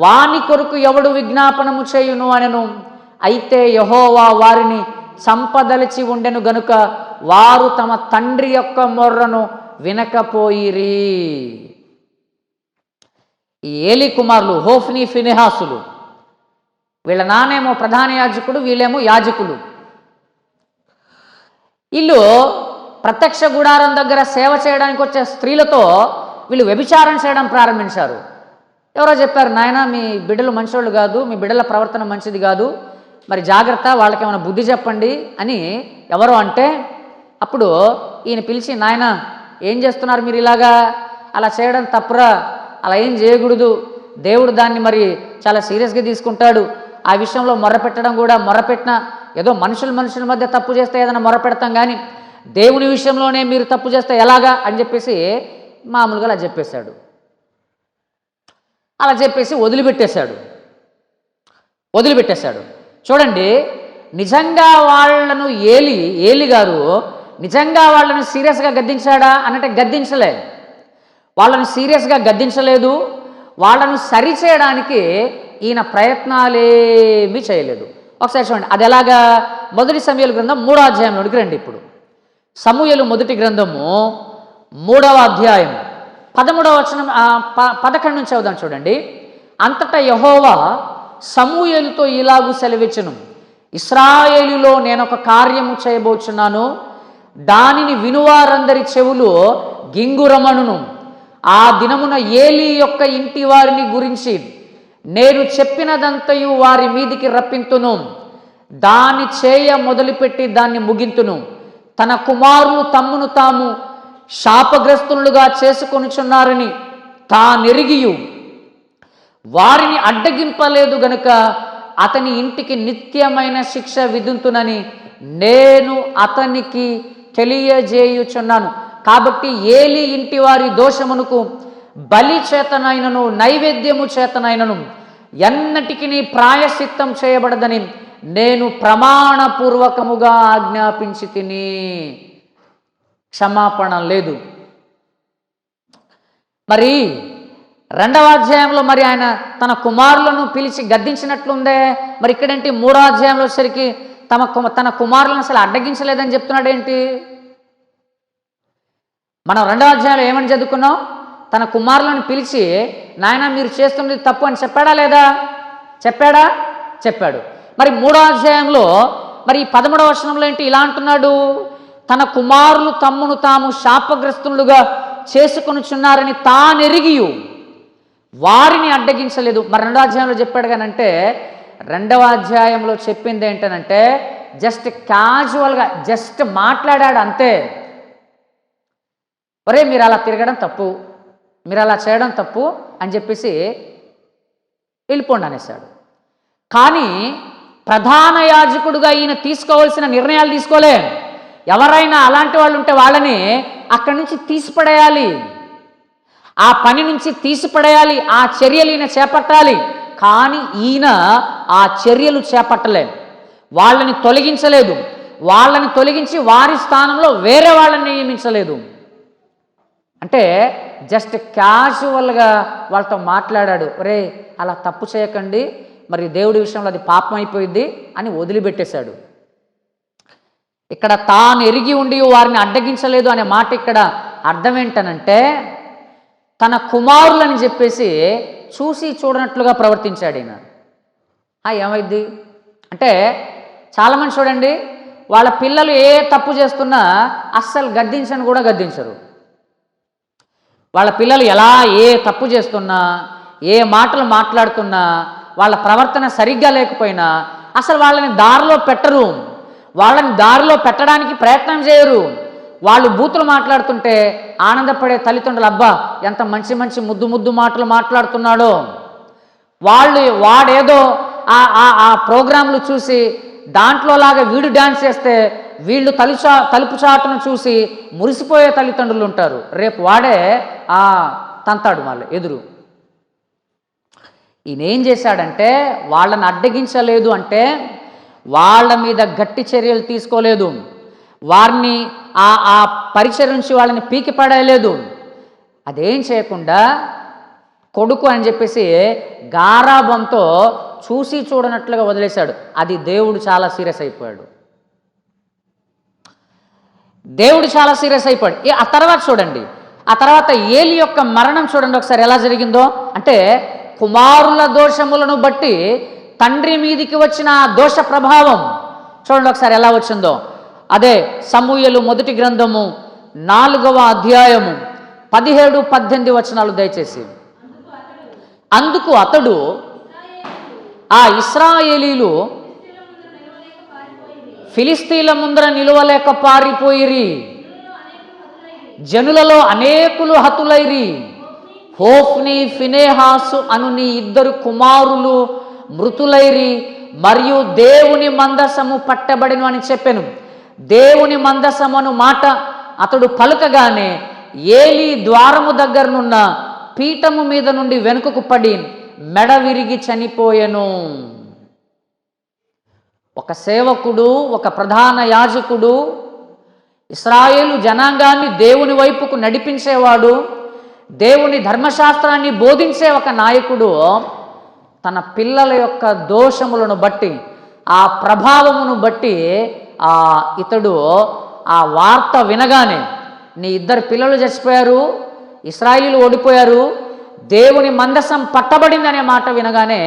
వాని కొరకు ఎవడు విజ్ఞాపనము చేయును అనెను. అయితే యెహోవా వారిని చంపదలిచి ఉండెను గనుక వారు తమ తండ్రి యొక్క మొర్రను వినకపోయిరి. ఈ ఏలి కుమారులు హోఫ్ని, ఫినెహాసులు, వీళ్ళ నానేమో ప్రధాన యాజకుడు, వీళ్ళేమో యాజకులు. వీళ్ళు ప్రత్యక్ష గుడారం దగ్గర సేవ చేయడానికి వచ్చే స్త్రీలతో వీళ్ళు వ్యభిచారం చేయడం ప్రారంభించారు. ఎవరో చెప్పారు, నాయన మీ బిడ్డలు మంచోళ్ళు కాదు, మీ బిడ్డల ప్రవర్తన మంచిది కాదు, మరి జాగ్రత్త, వాళ్ళకి ఏమైనా బుద్ధి చెప్పండి అని ఎవరో అంటే, అప్పుడు ఈయన పిలిచి, నాయన ఏం చేస్తున్నారు మీరు, ఇలాగా అలా చేయడం తప్పురా, అలా ఏం చేయకూడదు, దేవుడు దాన్ని మరి చాలా సీరియస్గా తీసుకుంటాడు. ఆ విషయంలో మొర్రపెట్టడం కూడా, మొర్రపెట్టిన ఏదో మనుషుల మధ్య తప్పు చేస్తే ఏదైనా మొర్రపెడతాం, కానీ దేవుని విషయంలోనే మీరు తప్పు చేస్తే ఎలాగా అని చెప్పేసి మామూలుగా అలా చెప్పేశాడు. అలా చెప్పేసి వదిలిపెట్టేశాడు. చూడండి, నిజంగా వాళ్ళను ఏలి గారు నిజంగా వాళ్ళని సీరియస్గా గద్దించాడా అనంటే గద్దించలే. వాళ్ళని సీరియస్గా గద్దించలేదు. వాళ్ళను సరిచేయడానికి ఈయన ప్రయత్నాలేమీ చేయలేదు. ఒకసారి చూడండి, అది ఎలాగా? మొదటి సమూయేలు గ్రంథం 3వ అధ్యాయంలోనికి రండి. ఇప్పుడు సమూయేలు మొదటి గ్రంథము 3వ అధ్యాయం 13వ వచనం 11 నుంచి చదువుదాం. చూడండి, అంతటా యెహోవా సమూయేలుతో ఇలాగు సెలవిచ్చెను, ఇశ్రాయేలులో నేనొక కార్యము చేయబోచున్నాను, దానిని వినువారందరి చెవులు గింగురమనును. ఆ దినమున ఏలీ యొక్క ఇంటి వారిని గురించి నేను చెప్పినదంతయు వారి మీదికి రప్పింతును, దాన్ని చేయ మొదలుపెట్టి దాన్ని ముగింతును. తన కుమారులు తమ్మును తాము శాపగ్రస్తులుగా చేసుకొనుచున్నారని తానెరిగియు వారిని అడ్డగింపలేదు గనుక అతని ఇంటికి నిత్యమైన శిక్ష విధింతునని నేను అతనికి తెలియజేయుచున్నాను. కాబట్టి ఏలీ ఇంటి వారి దోషమునకు బలి చేతనైనను నైవేద్యము చేతనైనను ఎన్నటికి ప్రాయశ్చిత్తం చేయబడదని నేను ప్రమాణపూర్వకముగా ఆజ్ఞాపించి తిని. క్షమాపణ లేదు. మరి 2వ అధ్యాయంలో మరి ఆయన తన కుమారులను పిలిచి గద్దించినట్లుందే, మరి ఇక్కడేంటి 3వ అధ్యాయంలో వచ్చేసరికి తన కుమారులను అసలు అడ్డగించలేదని చెప్తున్నాడేంటి? మనం 2వ అధ్యాయంలో ఏమని చదువుకున్నాం? తన కుమారులను పిలిచి, నాయన మీరు చేస్తున్నది తప్పు అని చెప్పాడా లేదా? చెప్పాడు. మరి 3వ అధ్యాయంలో మరి 13వ వచనంలో ఏంటి ఇలా అంటున్నాడు? తన కుమారులు తమ్మును తాము శాపగ్రస్తులుగా చేసుకొనుచున్నారని తానెరిగియు వారిని అడ్డగించలేదు. మరి 2వ అధ్యాయంలో చెప్పాడు కానంటే, 2వ అధ్యాయంలో చెప్పింది ఏంటనంటే జస్ట్ క్యాజువల్గా జస్ట్ మాట్లాడాడు అంతే. ఒరే మీరు అలా తిరగడం తప్పు, మీరు అలా చేయడం తప్పు అని చెప్పేసి వెళ్ళిపోండి అనేసాడు. కానీ ప్రధాన యాజకుడుగా ఈయన తీసుకోవాల్సిన నిర్ణయాలు తీసుకోలే. ఎవరైనా అలాంటి వాళ్ళు ఉంటే వాళ్ళని అక్కడి నుంచి తీసిపడేయాలి, ఆ పని నుంచి తీసిపడేయాలి, ఆ చర్యలు ఈయన చేపట్టాలి. కానీ ఈయన ఆ చర్యలు చేపట్టలే, వాళ్ళని తొలగించలేదు, వాళ్ళని తొలగించి వారి స్థానంలో వేరే వాళ్ళని నియమించలేదు. అంటే జస్ట్ క్యాజువల్గా వాళ్ళతో మాట్లాడాడు, ఒరే అలా తప్పు చేయకండి, మరి దేవుడి విషయంలో అది పాపం అయిపోయింది అని వదిలిపెట్టేశాడు. ఇక్కడ తాను ఎరిగి ఉండి వారిని అడ్డగించలేదు అనే మాట ఇక్కడ అర్థం ఏంటనంటే తన కుమారులని చెప్పేసి చూసి చూడనట్లుగా ప్రవర్తించాడు ఈయన. ఏమైంది అంటే చాలామంది చూడండి, వాళ్ళ పిల్లలు ఏ తప్పు చేస్తున్నా అస్సలు గద్దించని కూడా గద్దించరు. వాళ్ళ పిల్లలు ఎలా ఏ తప్పు చేస్తున్నా, ఏ మాటలు మాట్లాడుతున్నా, వాళ్ళ ప్రవర్తన సరిగ్గా లేకపోయినా అసలు వాళ్ళని దారిలో పెట్టరు, వాళ్ళని దారిలో పెట్టడానికి ప్రయత్నం చేయరు. వాళ్ళు బూతులు మాట్లాడుతుంటే ఆనందపడే తల్లిదండ్రులు, అబ్బా ఎంత మంచి మంచి ముద్దు మాటలు మాట్లాడుతున్నాడో. వాడేదో ఆ ప్రోగ్రాంలు చూసి దాంట్లోలాగా వీడు డ్యాన్స్ చేస్తే వీళ్ళు తలుపు చాటును చూసి మురిసిపోయే తల్లిదండ్రులు ఉంటారు. రేపు వాడే తంతాడు వాళ్ళు ఎదురు. ఈయనేం చేశాడంటే వాళ్ళని అడ్డగించలేదు అంటే వాళ్ళ మీద గట్టి చర్యలు తీసుకోలేదు, వారిని ఆ పరిచర్య నుంచి వాళ్ళని పీకి పడేయలేదు. అదేం చేయకుండా కొడుకు అని చెప్పేసి గారాబంతో చూసి చూడనట్లుగా వదిలేశాడు. అది దేవుడు చాలా సీరియస్ అయిపోయాడు. దేవుడు చాలా సీరియస్ అయిపోయాడు. ఆ తర్వాత చూడండి, ఆ తర్వాత ఏలి యొక్క మరణం చూడండి ఒకసారి ఎలా జరిగిందో. అంటే కుమారుల దోషములను బట్టి తండ్రి మీదికి వచ్చిన ఆ దోష ప్రభావం చూడండి ఒకసారి ఎలా వచ్చిందో. అదే సమూయేలు మొదటి గ్రంథము 4వ అధ్యాయము 17-18 వచనాలు దయచేసి. అందుకు అతడు ఆ ఇశ్రాయేలీలు ఫిలిస్తీన్ల ముందర నిలువలేక పారిపోయిరి, జనులలో అనేకులు హతులైరి. హోఫ్ని ఫినేహాసు అను నీ 2 కుమారులు మృతులైరి, మరియు దేవుని మందసము పట్టబడిను అని చెప్పెను. దేవుని మందసమును మాట అతడు పలుకగానే ఏలి ద్వారము దగ్గరనున్న పీఠము మీద నుండి వెనుకకు పడి మెడ విరిగి చనిపోయెను. ఒక సేవకుడు, ఒక ప్రధాన యాజకుడు, ఇశ్రాయేలు జనాంగాన్ని దేవుని వైపుకు నడిపించేవాడు, దేవుని ధర్మశాస్త్రాన్ని బోధించే ఒక నాయకుడు తన పిల్లల యొక్క దోషములను బట్టి, ఆ ప్రభావమును బట్టి ఇతడు ఆ వార్త వినగానే, నీ 2 పిల్లలు చచ్చిపోయారు, ఇశ్రాయేలీలు ఓడిపోయారు, దేవుని మందసం పట్టబడింది అనే మాట వినగానే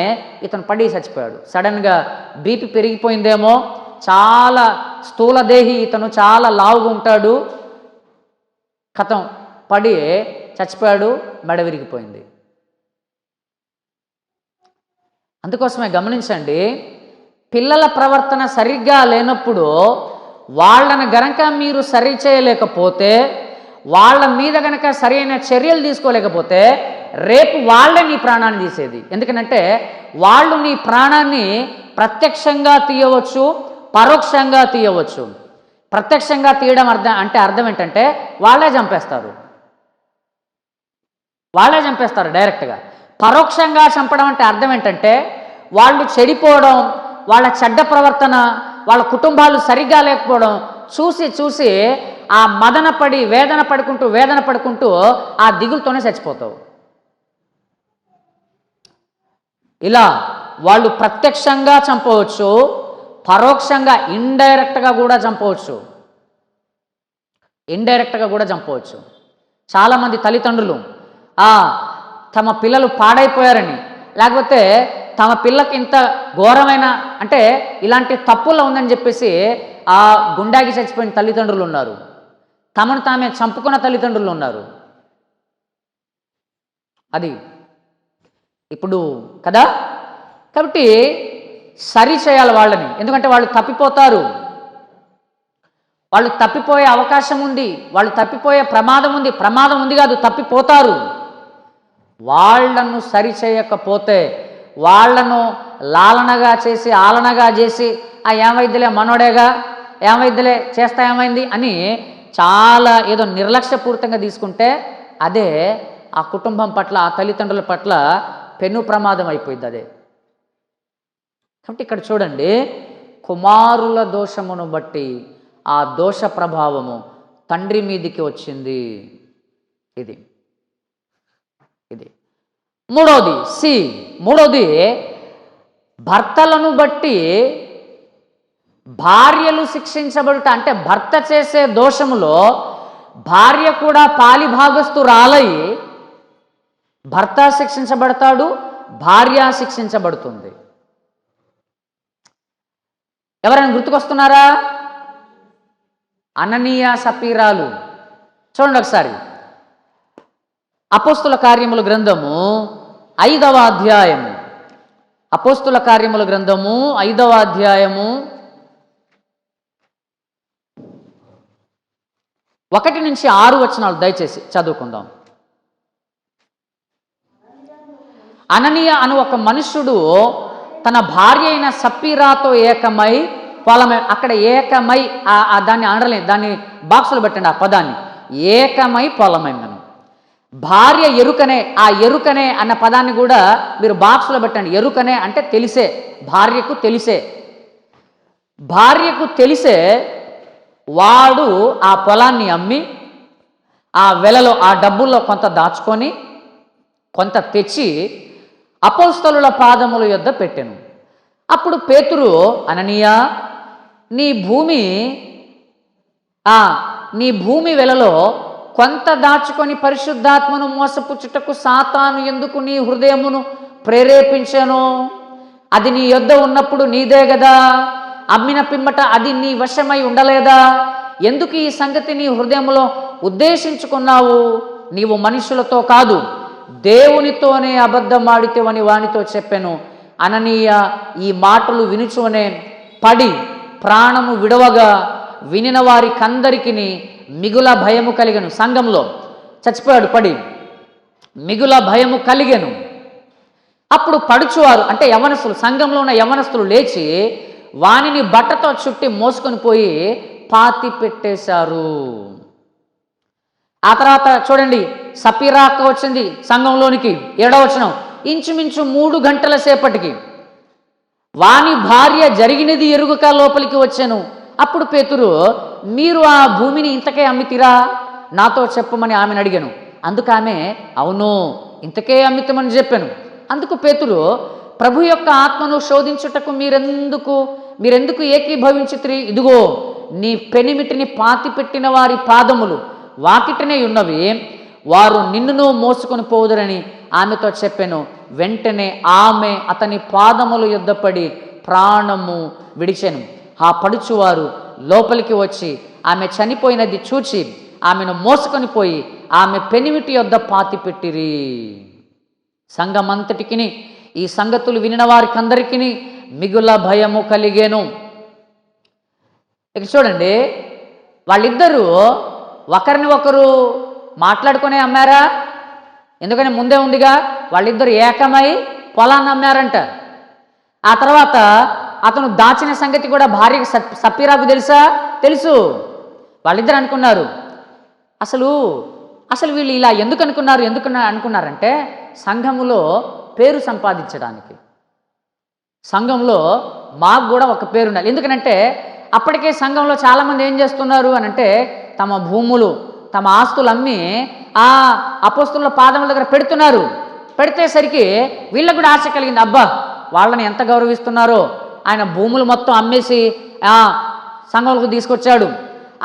ఇతను పడి చచ్చిపోయాడు. సడన్గా బీపీ పెరిగిపోయిందేమో, చాలా స్థూలదేహి, ఇతను చాలా లావుగా ఉంటాడు, కథం పడి చచ్చిపోయాడు, మెడ విరిగిపోయింది. అందుకోసమే గమనించండి, పిల్లల ప్రవర్తన సరిగ్గా లేనప్పుడు వాళ్ళని గనక మీరు సరి చేయలేకపోతే, వాళ్ళ మీద గనక సరైన చర్యలు తీసుకోలేకపోతే రేపు వాళ్ళే నీ ప్రాణాన్ని తీసేది. ఎందుకంటే వాళ్ళు నీ ప్రాణాన్ని ప్రత్యక్షంగా తీయవచ్చు, పరోక్షంగా తీయవచ్చు. ప్రత్యక్షంగా తీయడం అర్థం ఏంటంటే వాళ్ళే చంపేస్తారు డైరెక్ట్గా. పరోక్షంగా చంపడం అంటే అర్థం ఏంటంటే వాళ్ళు చెడిపోవడం, వాళ్ళ చెడ్డ ప్రవర్తన, వాళ్ళ కుటుంబాలు సరిగ్గా లేకపోవడం చూసి ఆ మదన పడి వేదన పడుకుంటూ ఆ దిగులతోనే చచ్చిపోతావు. ఇలా వాళ్ళు ప్రత్యక్షంగా చంపవచ్చు, పరోక్షంగా ఇండైరెక్ట్గా కూడా చంపవచ్చు. చాలామంది తల్లిదండ్రులు తమ పిల్లలు పాడైపోయారని, లేకపోతే తమ పిల్లకి ఇంత ఘోరమైన అంటే ఇలాంటి తప్పుల్లో ఉందని చెప్పేసి ఆ గుండాకి చచ్చిపోయిన తల్లిదండ్రులు ఉన్నారు, తమను తామే చంపుకున్న తల్లిదండ్రులు ఉన్నారు. అది ఇప్పుడు కదా. కాబట్టి సరి చేయాలి వాళ్ళని, ఎందుకంటే వాళ్ళు తప్పిపోతారు, వాళ్ళు తప్పిపోయే అవకాశం ఉంది, వాళ్ళు తప్పిపోయే ప్రమాదం ఉంది కాదు, తప్పిపోతారు. వాళ్లను సరి చేయకపోతే, వాళ్లను లాలనగా చేసి ఆలనగా చేసి ఏమైద్దిలే మనోడేగా, ఏమైద్దిలే చేస్తా ఏమైంది అని చాలా ఏదో నిర్లక్ష్యపూరితంగా తీసుకుంటే అదే ఆ కుటుంబం పట్ల, ఆ తల్లిదండ్రుల పట్ల పెను ప్రమాదం అయిపోయింది అదే. కాబట్టి ఇక్కడ చూడండి, కుమారుల దోషమును బట్టి ఆ దోష ప్రభావము తండ్రి మీదికి వచ్చింది. ఇది మూడోది భర్తలను బట్టి భార్యలు శిక్షించబడుట. అంటే భర్త చేసే దోషములో భార్య కూడా పాలిభాగస్తురాలై భర్త శిక్షించబడతాడు, భార్య శిక్షించబడుతుంది. ఎవరైనా గుర్తుకొస్తున్నారా? అననీయ సపీరాలు. చూడండి ఒకసారి, అపోస్తుల కార్యముల గ్రంథము 5వ అధ్యాయము, అపోస్తుల కార్యముల గ్రంథము 5వ అధ్యాయము 1-6 వచనాలు దయచేసి చదువుకుందాం. అననీయ అను ఒక మనుష్యుడు తన భార్య అయిన సప్పీరాతో ఏకమై పొలమే, అక్కడ ఏకమై దాన్ని అనడలేదు, దాన్ని బాక్సులు పెట్టండి ఆ పదాన్ని, ఏకమై పొలమైనను. భార్య ఎరుకనే, ఆ ఎరుకనే అన్న పదాన్ని కూడా మీరు బాక్సులో పెట్టండి. ఎరుకనే అంటే తెలిసే, భార్యకు తెలిసే. భార్యకు తెలిసే వాడు ఆ పొలాన్ని అమ్మి ఆ వెలలో ఆ డబ్బుల్లో కొంత దాచుకొని కొంత తెచ్చి అపోస్తలుల పాదముల యొద్ద పెట్టెను. అప్పుడు పేతురు, అననీయ, నీ భూమి వెలలో కొంత దాచుకొని పరిశుద్ధాత్మను మోసపుచ్చుటకు సాతాను ఎందుకు నీ హృదయమును ప్రేరేపించెను? అది నీ యొద్ద ఉన్నప్పుడు నీదే గదా, అమ్మిన పిమ్మట అది నీ వశమై ఉండలేదా? ఎందుకు ఈ సంగతి నీ హృదయంలో ఉద్దేశించుకున్నావు? నీవు మనుషులతో కాదు దేవునితోనే అబద్ధమాడితేవని వానితో చెప్పాను. అననీయ ఈ మాటలు వినుచునే పడి ప్రాణము విడవగా వినిన వారికందరికి మిగుల భయము కలిగెను. సంఘంలో చచ్చిపోయాడు పడి, మిగుల భయము కలిగెను. అప్పుడు పడుచువారు అంటే యవనస్తులు, సంఘంలో ఉన్న యవనస్తులు లేచి వానిని బట్టతో చుట్టి మోసుకొని పోయి పాతి పెట్టేశారు. ఆ తర్వాత చూడండి, సపీరాక వచ్చింది సంఘంలోనికి. 7వ వచనం, ఇంచుమించు 3 గంటల సేపటికి వాని భార్య జరిగినది ఎరుగక లోపలికి వచ్చాను. అప్పుడు పేతురు, మీరు ఆ భూమిని ఇంతకే అమ్మితిరా? నాతో చెప్పమని ఆమెను అడిగాను. అందుకు ఆమె, అవును, ఇంతకే అమ్మితమని చెప్పాను. అందుకు పేతురు, ప్రభు యొక్క ఆత్మను శోధించుటకు మీరెందుకు ఏకీభవించితిరి? ఇదిగో నీ పెనిమిటిని పాతి పెట్టిన వారి పాదములు వాకిటనే ఉన్నవి, వారు నిన్నును మోసుకొని పోదురని ఆమెతో చెప్పాను. వెంటనే ఆమె అతని పాదముల యొద్ద పడి ప్రాణము విడిచెను. ఆ పడుచువారు లోపలికి వచ్చి ఆమె చనిపోయినది చూచి ఆమెను మోసుకొని పోయి ఆమె పెనిమిటి యొద్ద పాతి పెట్టిరి. సంఘమంతటికి ఈ సంగతులు వినిన వారికందరికీ మిగుల భయము కలిగేను. ఇక చూడండి, వాళ్ళిద్దరూ ఒకరిని ఒకరు మాట్లాడుకునే అమ్మారా? ఎందుకని ముందే ఉందిగా, వాళ్ళిద్దరు ఏకమై పొలాన్ని అమ్మారంట. ఆ తర్వాత అతను దాచిన సంగతి కూడా భార్యకు సప్పీరాకు తెలుసు. వాళ్ళిద్దరు అనుకున్నారు, అసలు వీళ్ళు ఇలా ఎందుకు అనుకున్నారంటే సంఘములో పేరు సంపాదించడానికి. సంఘంలో మాకు కూడా ఒక పేరు ఉండాలి. ఎందుకనంటే అప్పటికే సంఘంలో చాలామంది ఏం చేస్తున్నారు అని అంటే తమ భూములు, తమ ఆస్తులు అమ్మి ఆ అపోస్తలుల పాదముల దగ్గర పెడుతున్నారు. పెడితేసరికి వీళ్ళకు కూడా ఆశ కలిగింది, అబ్బా వాళ్ళని ఎంత గౌరవిస్తున్నారో, ఆయన భూములు మొత్తం అమ్మేసి సంఘంలోకి తీసుకొచ్చాడు,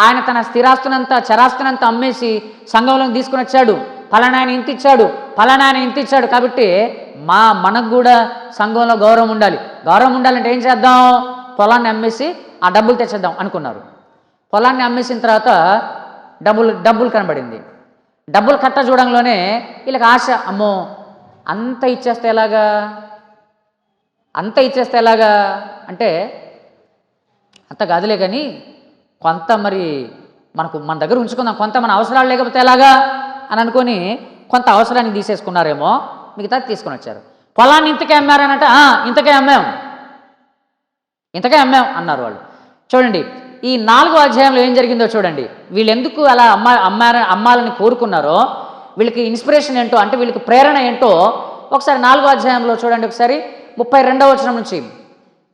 ఆయన తన స్థిరాస్తునంతా చరాస్తునంతా అమ్మేసి సంఘంలోకి తీసుకుని వచ్చాడు, ఫలానాయన ఇంత ఇచ్చాడు, ఫలానాయన ఇంత ఇచ్చాడు, కాబట్టి మనకు కూడా సంఘంలో గౌరవం ఉండాలంటే ఏం చేద్దాం, పొలాన్ని అమ్మేసి ఆ డబ్బులు తెచ్చేద్దాం అనుకున్నారు. పొలాన్ని అమ్మేసిన తర్వాత డబ్బులు కనబడింది. డబ్బులు కట్ట చూడంలోనే వీళ్ళకి ఆశ, అమ్మో అంత ఇచ్చేస్తే ఎలాగా అంటే అంత కాదులే కానీ కొంత మరి మన దగ్గర ఉంచుకుందాం, కొంత మన అవసరాలు లేకపోతే ఎలాగా అని అనుకొని కొంత అవసరాన్ని తీసేసుకున్నారేమో, మిగతా తీసుకొని వచ్చారు. పొలాన్ని ఇంతకే అమ్మారనంటే ఇంతకే అమ్మాం అన్నారు వాళ్ళు. చూడండి, ఈ 4వ అధ్యాయంలో ఏం జరిగిందో చూడండి. వీళ్ళు ఎందుకు అలా అమ్మాలని కోరుకున్నారో, వీళ్ళకి ఇన్స్పిరేషన్ ఏంటో, అంటే వీళ్ళకి ప్రేరణ ఏంటో ఒకసారి 4వ అధ్యాయంలో చూడండి. ఒకసారి 32వ వచనం నుంచి,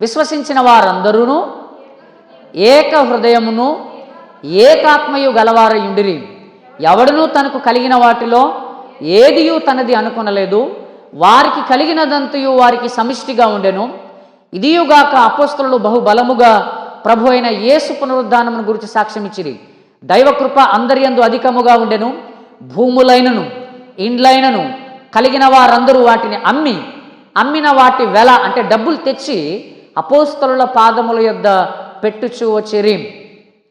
విశ్వసించిన వారందరూ ఏక హృదయమును ఏకాత్మయు గలవారయుండిరి, ఎవడునూ తనకు కలిగిన వాటిలో ఏదియూ తనది అనుకొనలేదు, వారికి కలిగినదంతయు వారికి సమిష్టిగా ఉండెను. ఇదియుగాక అపోస్తలులు బహుబలముగా ప్రభు అయిన యేసు పునరుద్ధానమును గురించి సాక్ష్యం ఇచ్చిరి. దైవకృప అందరి యందు అధికముగా ఉండెను. భూములైనను ఇండ్లైనను కలిగిన వారందరూ వాటిని అమ్మిన వాటి వెల అంటే డబ్బులు తెచ్చి అపోస్తలుల పాదముల యొద్ద పెట్టుచూ వచ్చిరి.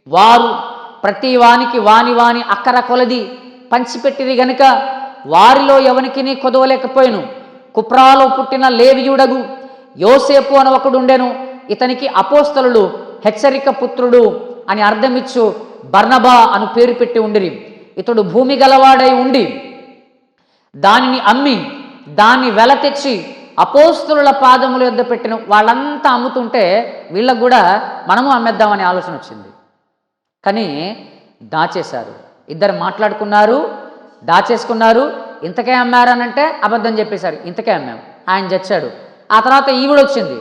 వారు ప్రతి వానికి వాని అక్కర కొలది పంచిపెట్టిరి గనుక వారిలో ఎవనికిని కొదవలేకపోయాను. కుప్రాలో పుట్టిన లేవియుడగు యోసేపు అని ఒకడు ఉండెను. ఇతనికి అపోస్తలులు హెచ్చరిక పుత్రుడు అని అర్థమిచ్చు బర్నబా అను పేరు పెట్టి ఉండిరి. ఇతడు భూమి గలవాడై ఉండి దానిని అమ్మి దాన్ని వెల తెచ్చి అపోస్తలుల పాదముల యొద్ద పెట్టిన. వాళ్ళంతా అమ్ముతుంటే వీళ్ళకు కూడా మనము అమ్మేద్దామనే ఆలోచన వచ్చింది. కానీ దాచేశారు. ఇద్దరు మాట్లాడుకున్నారు, దాచేసుకున్నారు. ఇంతకే అమ్మారనంటే అబద్ధం చెప్పేశారు, ఇంతకే అమ్మాం, ఆయన చచ్చాడు. ఆ తర్వాత ఈవిడ వచ్చింది,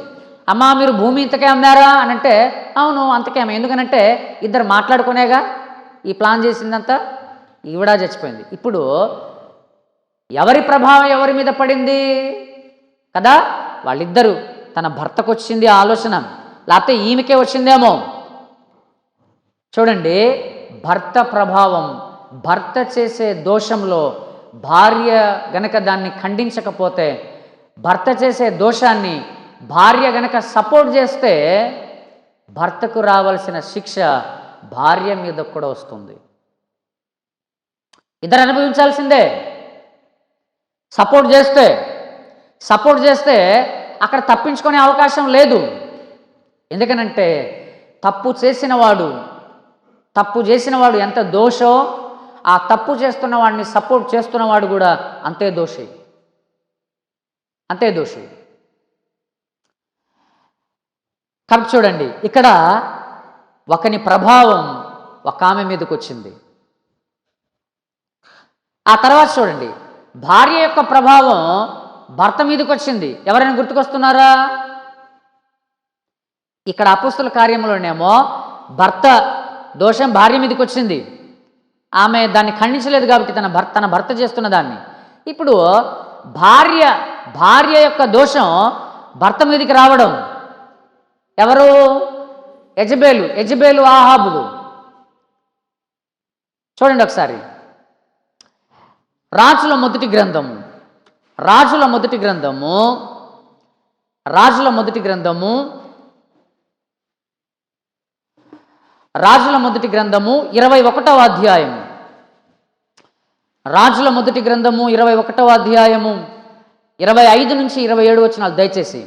అమ్మా మీరు భూమి ఇంతకే అమ్మారా అని అంటే అవును అంతకే అమ్మ. ఎందుకనంటే ఇద్దరు మాట్లాడుకునేగా ఈ ప్లాన్ చేసిందంతా. ఈవిడ చచ్చిపోయింది. ఇప్పుడు ఎవరి ప్రభావం ఎవరి మీద పడింది కదా? వాళ్ళిద్దరూ. తన భర్తకు వచ్చింది ఆలోచన, లేకపోతే ఈమెకే వచ్చిందేమో. చూడండి, భర్త ప్రభావం, భర్త చేసే దోషంలో భార్య గనక దాన్ని ఖండించకపోతే, భర్త చేసే దోషాన్ని భార్య గనక సపోర్ట్ చేస్తే భర్తకు రావాల్సిన శిక్ష భార్య మీద కూడా వస్తుంది. ఇద్దరు అనుభవించాల్సిందే. సపోర్ట్ చేస్తే అక్కడ తప్పించుకునే అవకాశం లేదు. ఎందుకనంటే తప్పు చేసినవాడు ఎంత దోషో, ఆ తప్పు చేస్తున్న వాడిని సపోర్ట్ చేస్తున్నవాడు కూడా అంతే దోషి. కాబట్టి చూడండి, ఇక్కడ ఒకని ప్రభావం ఒక ఆమె మీదకి వచ్చింది. ఆ తర్వాత చూడండి, భార్య యొక్క ప్రభావం భర్త మీదకి వచ్చింది. ఎవరైనా గుర్తుకొస్తున్నారా? ఇక్కడ అపోస్తుల కార్యములోనేమో భర్త దోషం భార్య మీదకి వచ్చింది. ఆమె దాన్ని ఖండించలేదు కాబట్టి తన భర్త చేస్తున్న దాన్ని. ఇప్పుడు భార్య యొక్క దోషం భర్త మీదకి రావడం. ఎవరు? యెజబేలు ఆహాబులు. చూడండి ఒకసారి, రాజుల మొదటి గ్రంథము 21వ అధ్యాయము. రాజుల మొదటి గ్రంథము 21వ అధ్యాయము 25 నుంచి 27 వచనాలు దయచేసి.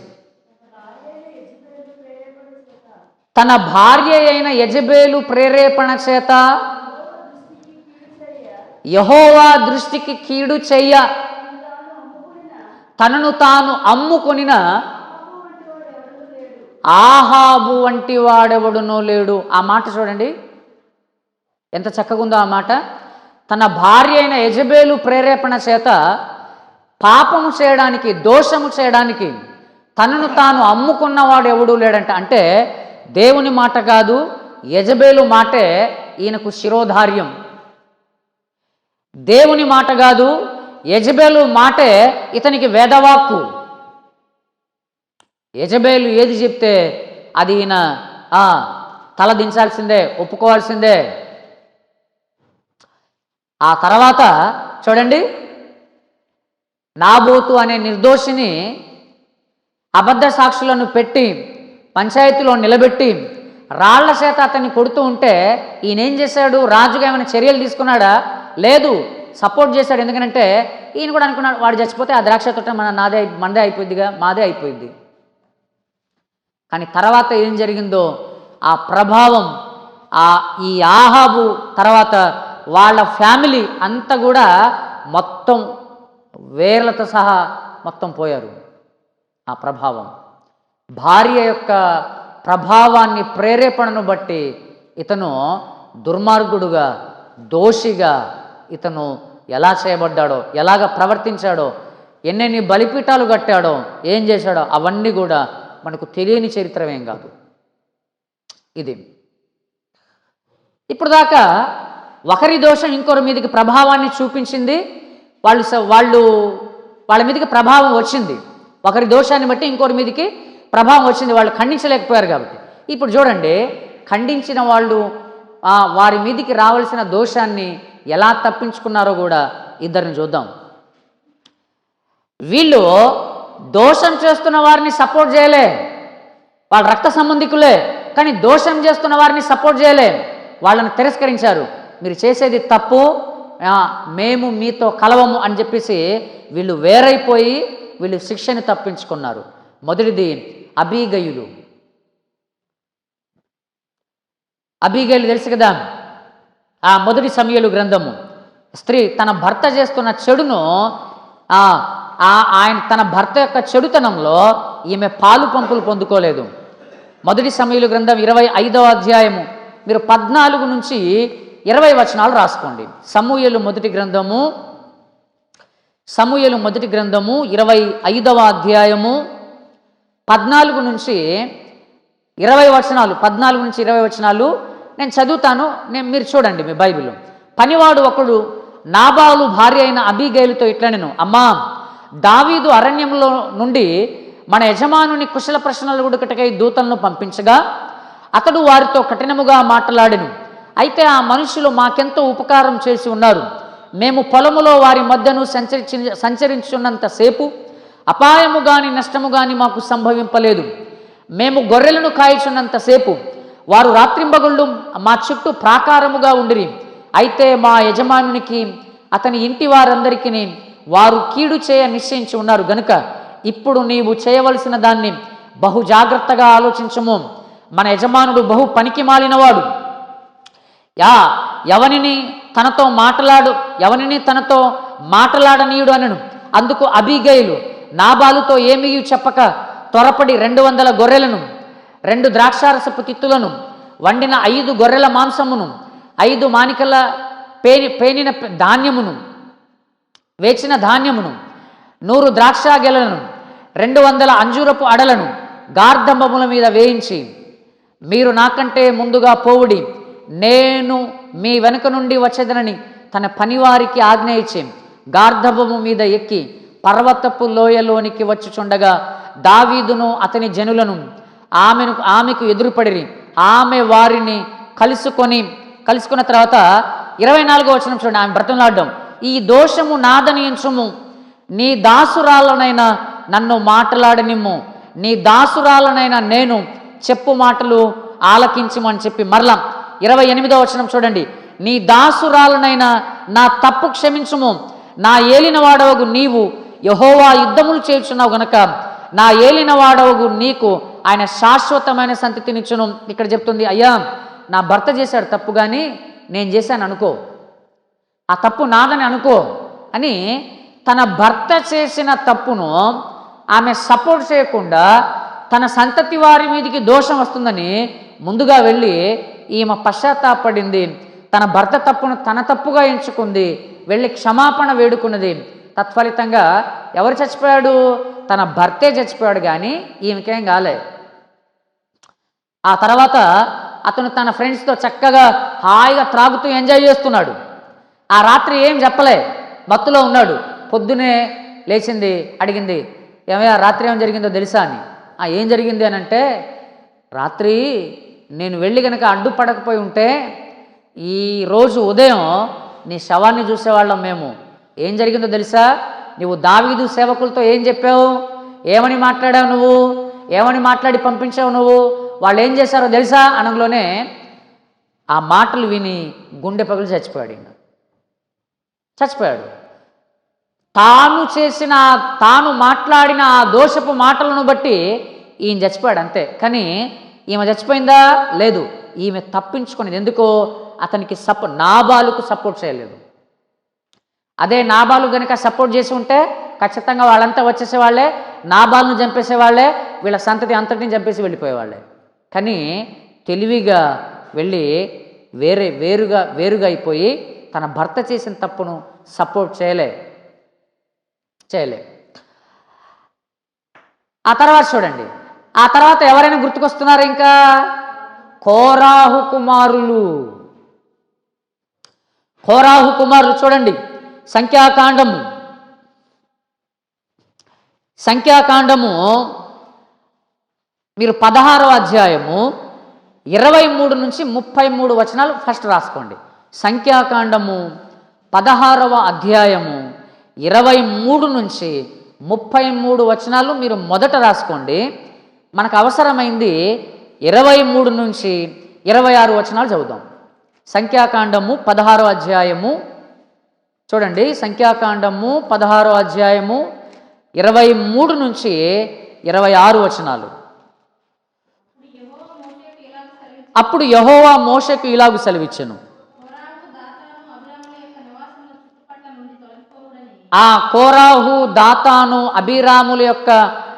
తన భార్య అయిన యెజబేలు ప్రేరేపణ చేత యెహోవా దృష్టికి కీడు చెయ్య తనను తాను అమ్ముకొనిన ఆహాబు వంటి వాడెవడునో లేడు. ఆ మాట చూడండి ఎంత చక్కగా ఉందో ఆ మాట. తన భార్య అయిన యెజబేలు ప్రేరేపణ చేత పాపము చేయడానికి, దోషము చేయడానికి తనను తాను అమ్ముకున్నవాడు ఎవడూ లేడంట. అంటే దేవుని మాట కాదు, యెజబేలు మాటే ఈయనకు శిరోధార్యం. దేవుని మాట కాదు, యెజబేలు మాటే ఇతనికి వేదవాక్కు. యెజబేలు ఏది చెప్తే అది ఈయన తల దించాల్సిందే, ఒప్పుకోవాల్సిందే. ఆ తర్వాత చూడండి, నాబోతు అనే నిర్దోషిని అబద్ధ సాక్షులను పెట్టి పంచాయతీలో నిలబెట్టి రాళ్ల చేత అతన్ని కొడుతూ ఉంటే ఈయనేం చేశాడు? రాజుగా ఏమైనా చర్యలు తీసుకున్నాడా? లేదు, సపోర్ట్ చేశాడు. ఎందుకంటే ఈయన కూడా అనుకున్నాడు, వాడు చచ్చిపోతే ఆ ద్రాక్ష తోట మనదే అయిపోయిందిగా, మాదే అయిపోయింది. కానీ తర్వాత ఏం జరిగిందో ఆ ప్రభావం, ఈ ఆహాబు తర్వాత వాళ్ళ ఫ్యామిలీ అంతా కూడా మొత్తం వేర్లతో సహా మొత్తం పోయారు. ఆ ప్రభావం, భార్య యొక్క ప్రభావాన్ని, ప్రేరేపణను బట్టి ఇతను దుర్మార్గుడుగా, దోషిగా ఇతను ఎలా చేయబడ్డాడో, ఎలాగ ప్రవర్తించాడో, ఎన్నెన్ని బలిపీఠాలు కట్టాడో, ఏం చేశాడో అవన్నీ కూడా మనకు తెలియని చరిత్రమేం కాదు ఇది. ఇప్పుడు దాకా ఒకరి దోషం ఇంకొకరి మీదకి ప్రభావాన్ని చూపించింది. వాళ్ళ మీదకి ప్రభావం వచ్చింది. ఒకరి దోషాన్ని బట్టి ఇంకొకరి మీదకి ప్రభావం వచ్చింది. వాళ్ళు ఖండించలేకపోయారు కాబట్టి. ఇప్పుడు చూడండి, ఖండించిన వాళ్ళు వారి మీదికి రావాల్సిన దోషాన్ని ఎలా తప్పించుకున్నారో కూడా ఇద్దరిని చూద్దాం. వీళ్ళు దోషం చేస్తున్న వారిని సపోర్ట్ చేయలే, వాళ్ళ రక్త సంబంధికులే, కానీ దోషం చేస్తున్న వారిని సపోర్ట్ చేయలే. వాళ్ళని తిరస్కరించారు. మీరు చేసేది తప్పు, మేము మీతో కలవము అని చెప్పేసి వీళ్ళు వేరైపోయి వీళ్ళు శిక్షని తప్పించుకున్నారు. మొదటిది అబీగయులు తెలుసు కదా, ఆ మొదటి సమూయేలు గ్రంథము. స్త్రీ తన భర్త చేస్తున్న చెడును, తన భర్త యొక్క చెడుతనంలో ఈమె పాలు పంపులు పొందుకోలేదు. మొదటి సమూయేలు గ్రంథం 25వ అధ్యాయము మీరు 14 నుంచి 20 వచనాలు రాసుకోండి. సమూయేలు మొదటి గ్రంథము 25వ అధ్యాయము 14 నుంచి 20 వచనాలు, 14 నుంచి 20 వచనాలు నేను చదువుతాను. మీరు చూడండి మీ బైబిల్. పనివాడు ఒకడు నాబాలు భార్య అయిన అబీగైలుతో ఇట్లనెను, అమ్మా, దావీదు అరణ్యంలో నుండి మన యజమానుని కుశల ప్రశ్నలు గుడుకటకై దూతలను పంపించగా అతడు వారితో కఠినముగా మాట్లాడెను. అయితే ఆ మనుషులు మాకెంతో ఉపకారం చేసి ఉన్నారు. మేము పొలములో వారి మధ్యను సంచరించున్నంతసేపు అపాయము గాని నష్టము గాని మాకు సంభవింపలేదు. మేము గొర్రెలను కాయచున్నంతసేపు వారు రాత్రింబగళ్ళు మా చుట్టూ ప్రాకారముగా ఉండిరి. అయితే మా యజమానునికి అతని ఇంటి వారందరికీ వారు కీడు చేయ నిశ్చయించి ఉన్నారు గనుక ఇప్పుడు నీవు చేయవలసిన దాన్ని బహు జాగ్రత్తగా ఆలోచించము. మన యజమానుడు బహు పనికి మాలినవాడు. ఎవనిని తనతో మాటలాడనీయుడు అనను. అందుకు అబీగైలు నాబాలుతో ఏమీ చెప్పక త్వరపడి 200 గొర్రెలను, 2 ద్రాక్షారసపు తిత్తులను, వండిన 5 గొర్రెల మాంసమును, 5 మానికల పేనిన ధాన్యమును, వేచిన ధాన్యమును, 100 ద్రాక్ష గెలలను, 200 అంజూరపు అడలను గార్ధంబముల మీద వేయించి, మీరు నాకంటే ముందుగా పోవుడి, నేను మీ వెనుక నుండి వచ్చేదనని తన పనివారికి ఆజ్ఞ ఇచ్చి గార్ధంబము మీద ఎక్కి పర్వతపు లోయలోనికి వచ్చుచుండగా దావీదును అతని జనులను ఆమెకు ఎదురుపడిరి. ఆమె వారిని కలుసుకున్న తర్వాత 24వ వచనం చూడండి. ఆమె బ్రతంలాడడం, ఈ దోషము నాదని ఎంచుము, నీ దాసురాలనైనా నన్ను మాట్లాడనిమ్ము, నీ దాసురాలనైనా నేను చెప్పు మాటలు ఆలకించమని చెప్పి మరలా 28వ వచనం చూడండి. నీ దాసురాలనైనా నా తప్పు క్షమించుము, నా ఏలిన వాడవగు నీవు యెహోవా యుద్ధములు చేయుచున్నావు గనక నా ఏలిన వాడవగు నీకు ఆయన శాశ్వతమైన సంతతినిచ్చును. ఇక్కడ చెప్తుంది, అయ్యా, నా భర్త చేశాడు తప్పు, కానీ నేను చేశాను అనుకో, ఆ తప్పు నాదని అనుకో అని తన భర్త చేసిన తప్పును ఆమె సపోర్ట్ చేయకుండా తన సంతతి వారి మీదకి దోషం వస్తుందని ముందుగా వెళ్ళి ఈమె పశ్చాత్తాపడింది. తన భర్త తప్పును తన తప్పుగా ఎంచుకుంది, వెళ్ళి క్షమాపణ వేడుకున్నది. తత్ఫలితంగా ఎవరు చచ్చిపోయాడు? తన భర్తే చచ్చిపోయాడు, కానీ ఈమెకేం కాలే. ఆ తర్వాత అతను తన ఫ్రెండ్స్తో చక్కగా హాయిగా త్రాగుతూ ఎంజాయ్ చేస్తున్నాడు. ఆ రాత్రి ఏం చెప్పలే, మత్తులో ఉన్నాడు. పొద్దునే లేచింది, అడిగింది, ఏమయ్యా రాత్రి ఏం జరిగిందో తెలుసా అని. ఏం జరిగింది అని అంటే, రాత్రి నేను వెళ్ళి కనుక అడ్డుపడకపోయి ఉంటే ఈరోజు ఉదయం నీ శవాన్ని చూసేవాళ్ళం మేము. ఏం జరిగిందో తెలుసా? నువ్వు దావీదు సేవకులతో ఏం చెప్పావు, ఏమని మాట్లాడావు నువ్వు, ఏమని మాట్లాడి పంపించావు నువ్వు, వాళ్ళు ఏం చేశారో తెలుసా అనగానే ఆ మాటలు విని గుండె పగిలి చచ్చిపోయాడు. తాను మాట్లాడిన ఆ దోషపు మాటలను బట్టి ఈయన చచ్చిపోయాడు అంతే. కానీ ఈమె చచ్చిపోయిందా? లేదు. ఈమె తప్పించుకునేది. ఎందుకో అతనికి నాబాలుకు సపోర్ట్ చేయలేదు. అదే నాబాలు కనుక సపోర్ట్ చేసి ఉంటే ఖచ్చితంగా వాళ్ళంతా వచ్చేసేవాళ్లే, నాబాలును చంపేసేవాళ్లే, వీళ్ళ సంతతి అంతటిని చంపేసి వెళ్ళిపోయేవాళ్లే. కానీ తెలివిగా వెళ్ళి వేరుగా అయిపోయి తన భర్త చేసిన తప్పును సపోర్ట్ చేయలే. ఆ తర్వాత చూడండి, ఆ తర్వాత ఎవరైనా గుర్తుకొస్తున్నారు? ఇంకా కోరాహు కుమారులు చూడండి. సంఖ్యాకాండము మీరు 16వ అధ్యాయము 23 నుంచి 33 వచనాలు ఫస్ట్ రాసుకోండి. సంఖ్యాకాండము 16వ అధ్యాయము 23 నుంచి 33 వచనాలు మీరు మొదట రాసుకోండి. మనకు అవసరమైంది 23 నుంచి 26 వచనాలు చదువుదాం. సంఖ్యాకాండము 16వ అధ్యాయము చూడండి. సంఖ్యాకాండము 16వ అధ్యాయము 23 నుంచి 26 వచనాలు. అప్పుడు యెహోవా మోషేకు ఇలాగు సెలవిచ్చెను, ఆ కోరాహు, దాతాను, అబీరాముల యొక్క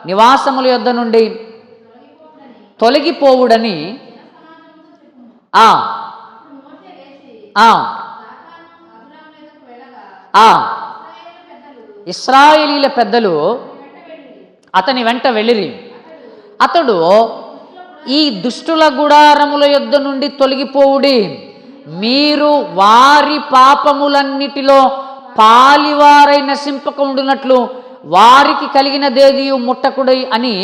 నివాసముల యొద్ద నుండి తొలగిపోవుడని ఇశ్రాయేలీల పెద్దలు అతని వెంట వెళ్ళిరి. అతడు ఈ దుష్టుల గుడారముల యొద్ద నుండి తొలగిపోవుడి, మీరు వారి పాపములన్నిటిలో పాలివారై నశింపక ఉండునట్లు వారికి కలిగినదేది ముట్టకుడి అని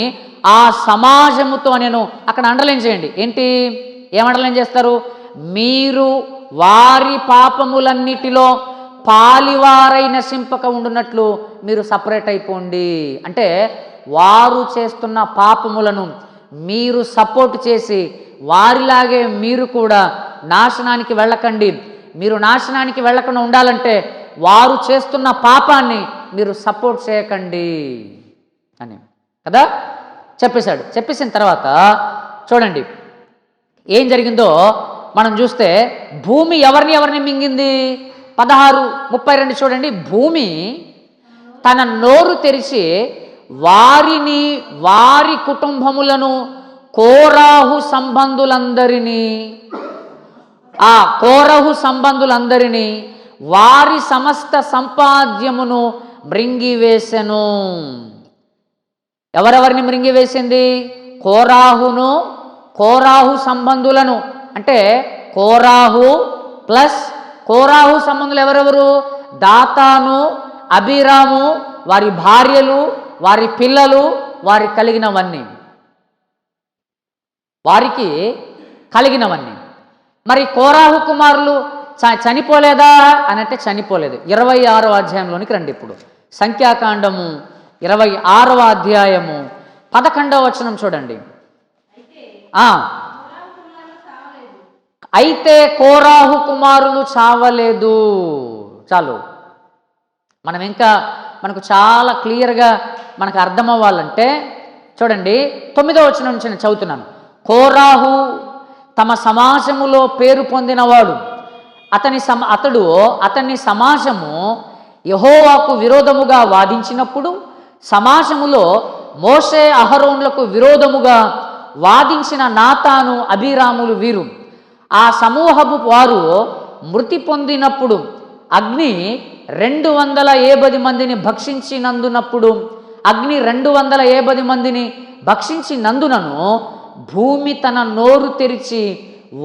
ఆ సమాజముతో నేను అక్కడ అండర్లైన్ చేయండి. ఏంటి, ఏం అండర్లైన్ చేస్తారు? మీరు వారి పాపములన్నిటిలో పాలివారై నశింపక ఉండునట్లు మీరు సపరేట్ అయిపోండి. అంటే వారు చేస్తున్న పాపములను మీరు సపోర్ట్ చేసి వారిలాగే మీరు కూడా నాశనానికి వెళ్ళకండి. మీరు నాశనానికి వెళ్ళకుండా ఉండాలంటే వారు చేస్తున్న పాపాన్ని మీరు సపోర్ట్ చేయకండి అని కదా చెప్పేశాడు. చెప్పేసిన తర్వాత చూడండి ఏం జరిగిందో మనం చూస్తే, భూమి ఎవరిని మింగింది? 16:32 చూడండి. భూమి తన నోరు తెరిచి వారిని, వారి కుటుంబములను, కోరాహు సంబంధులందరినీ, ఆ కోరహు సంబంధులందరినీ, వారి సమస్త సంపాద్యమును మృంగివేసెను. ఎవరెవరిని మృంగివేసింది? కోరాహును, కోరాహు సంబంధులను. అంటే కోరాహు ప్లస్ కోరాహు సంబంధులు ఎవరెవరు? దాతాను, అబీరాము, వారి భార్యలు, వారి పిల్లలు, వారి కలిగినవన్నీ, వారికి కలిగినవన్నీ. మరి కోరాహు కుమారులు చనిపోలేదా అని అంటే చనిపోలేదు. 26వ అధ్యాయంలోనికి రండి. ఇప్పుడు సంఖ్యాకాండము 26వ అధ్యాయము 11వ వచనం చూడండి. అయితే కోరాహు కుమారులు చావలేదు. చాలు, మనం ఇంకా మనకు చాలా క్లియర్గా మనకు అర్థం అవ్వాలంటే చూడండి 9వ వచనం నుంచి నేను చదువుతున్నాను. కోరాహు తమ సమాజములో పేరు పొందినవాడు. అతని సమాజము యెహోవాకు విరోధముగా వాదించినప్పుడు సమాజములో మోషే అహరోన్లకు విరోధముగా వాదించిన నాతాను, అబీరాములు వీరు. ఆ సమూహపు వారు మృతి పొందినప్పుడు అగ్ని 270 మందిని భక్షించినందునప్పుడు అగ్ని 270 మందిని భక్షించినందునను భూమి తన నోరు తెరిచి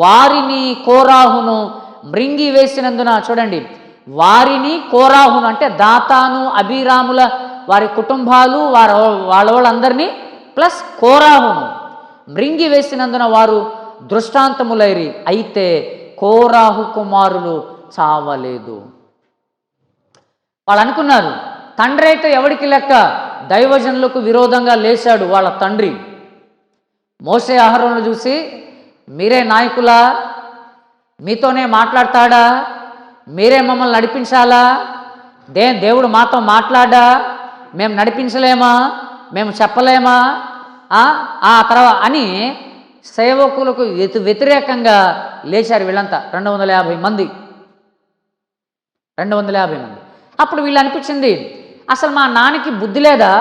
వారిని, కోరాహును మృంగివేసినందున. చూడండి, వారిని, కోరాహును అంటే దాతాను, అబీరాముల వారి కుటుంబాలు, వాళ్ళందరినీ ప్లస్ కోరాహును మృంగివేసినందున వారు దృష్టాంతములైరి. అయితే కోరాహు కుమారులు చావలేదు. వాళ్ళు అనుకున్నారు తండ్రి అయితే ఎవడికి లెక్క, దైవజనులకు విరోధంగా లేచాడు వాళ్ళ తండ్రి. మోషే అహరోను చూసి, మీరే నాయకులా, మీతోనే మాట్లాడతాడా, మీరే మమ్మల్ని నడిపించాలా, దేవుడు మాతో మాట్లాడా, మేము నడిపించలేమా, మేము చెప్పలేమా ఆ తర్వాత అని సేవకులకు వ్యతిరేకంగా లేచారు వీళ్ళంతా. 250 మంది. అప్పుడు వీళ్ళు అనిపించింది, అసలు మా నాన్నకి బుద్ధి లేదా,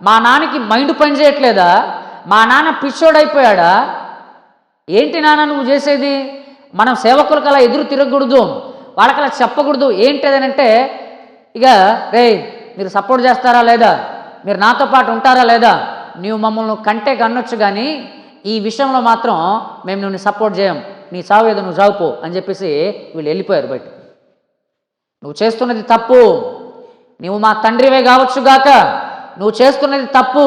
మా నాన్నకి మైండ్ పని చేయట్లేదా, మా నాన్న పిచ్చోడైపోయాడా, ఏంటి నాన్న నువ్వు చేసేది, మనం సేవకులకు అలా ఎదురు తిరగకూడదు, వాళ్ళకి అలా చెప్పకూడదు. ఏంటిదనంటే, ఇక రే మీరు సపోర్ట్ చేస్తారా లేదా, మీరు నాతో పాటు ఉంటారా లేదా, నువ్వు మమ్మల్ని కంటే కన్నొచ్చు కానీ ఈ విషయంలో మాత్రం మేము నువ్వు సపోర్ట్ చేయం, నీ చావు ఏదో నువ్వు చావుపో అని చెప్పేసి వీళ్ళు వెళ్ళిపోయారు బయట. నువ్వు చేస్తున్నది తప్పు, నువ్వు మా తండ్రివే కావచ్చుగాక, నువ్వు చేస్తున్నది తప్పు,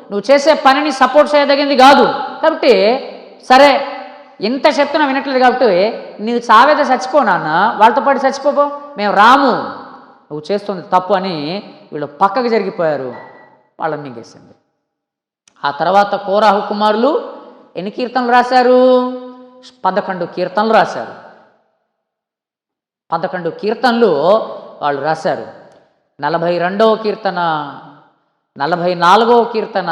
నువ్వు చేసే పనిని సపోర్ట్ చేయదగింది కాదు, కాబట్టి సరే ఇంత చెప్తున్నా వినట్లేదు కాబట్టి నీవు చావేదో చచ్చిపో నాన్న, వాళ్ళతో పాటు చచ్చిపోపో, మేము రాము, నువ్వు చేస్తుంది తప్పు అని వీళ్ళు పక్కకు జరిగిపోయారు. వాళ్ళని మింగేసింది. ఆ తర్వాత కోరాహు కుమారులు ఎన్ని కీర్తనలు రాశారు? 11 కీర్తనలు రాశారు. 11 కీర్తనలు వాళ్ళు రాశారు. 42వ కీర్తన, 44వ కీర్తన,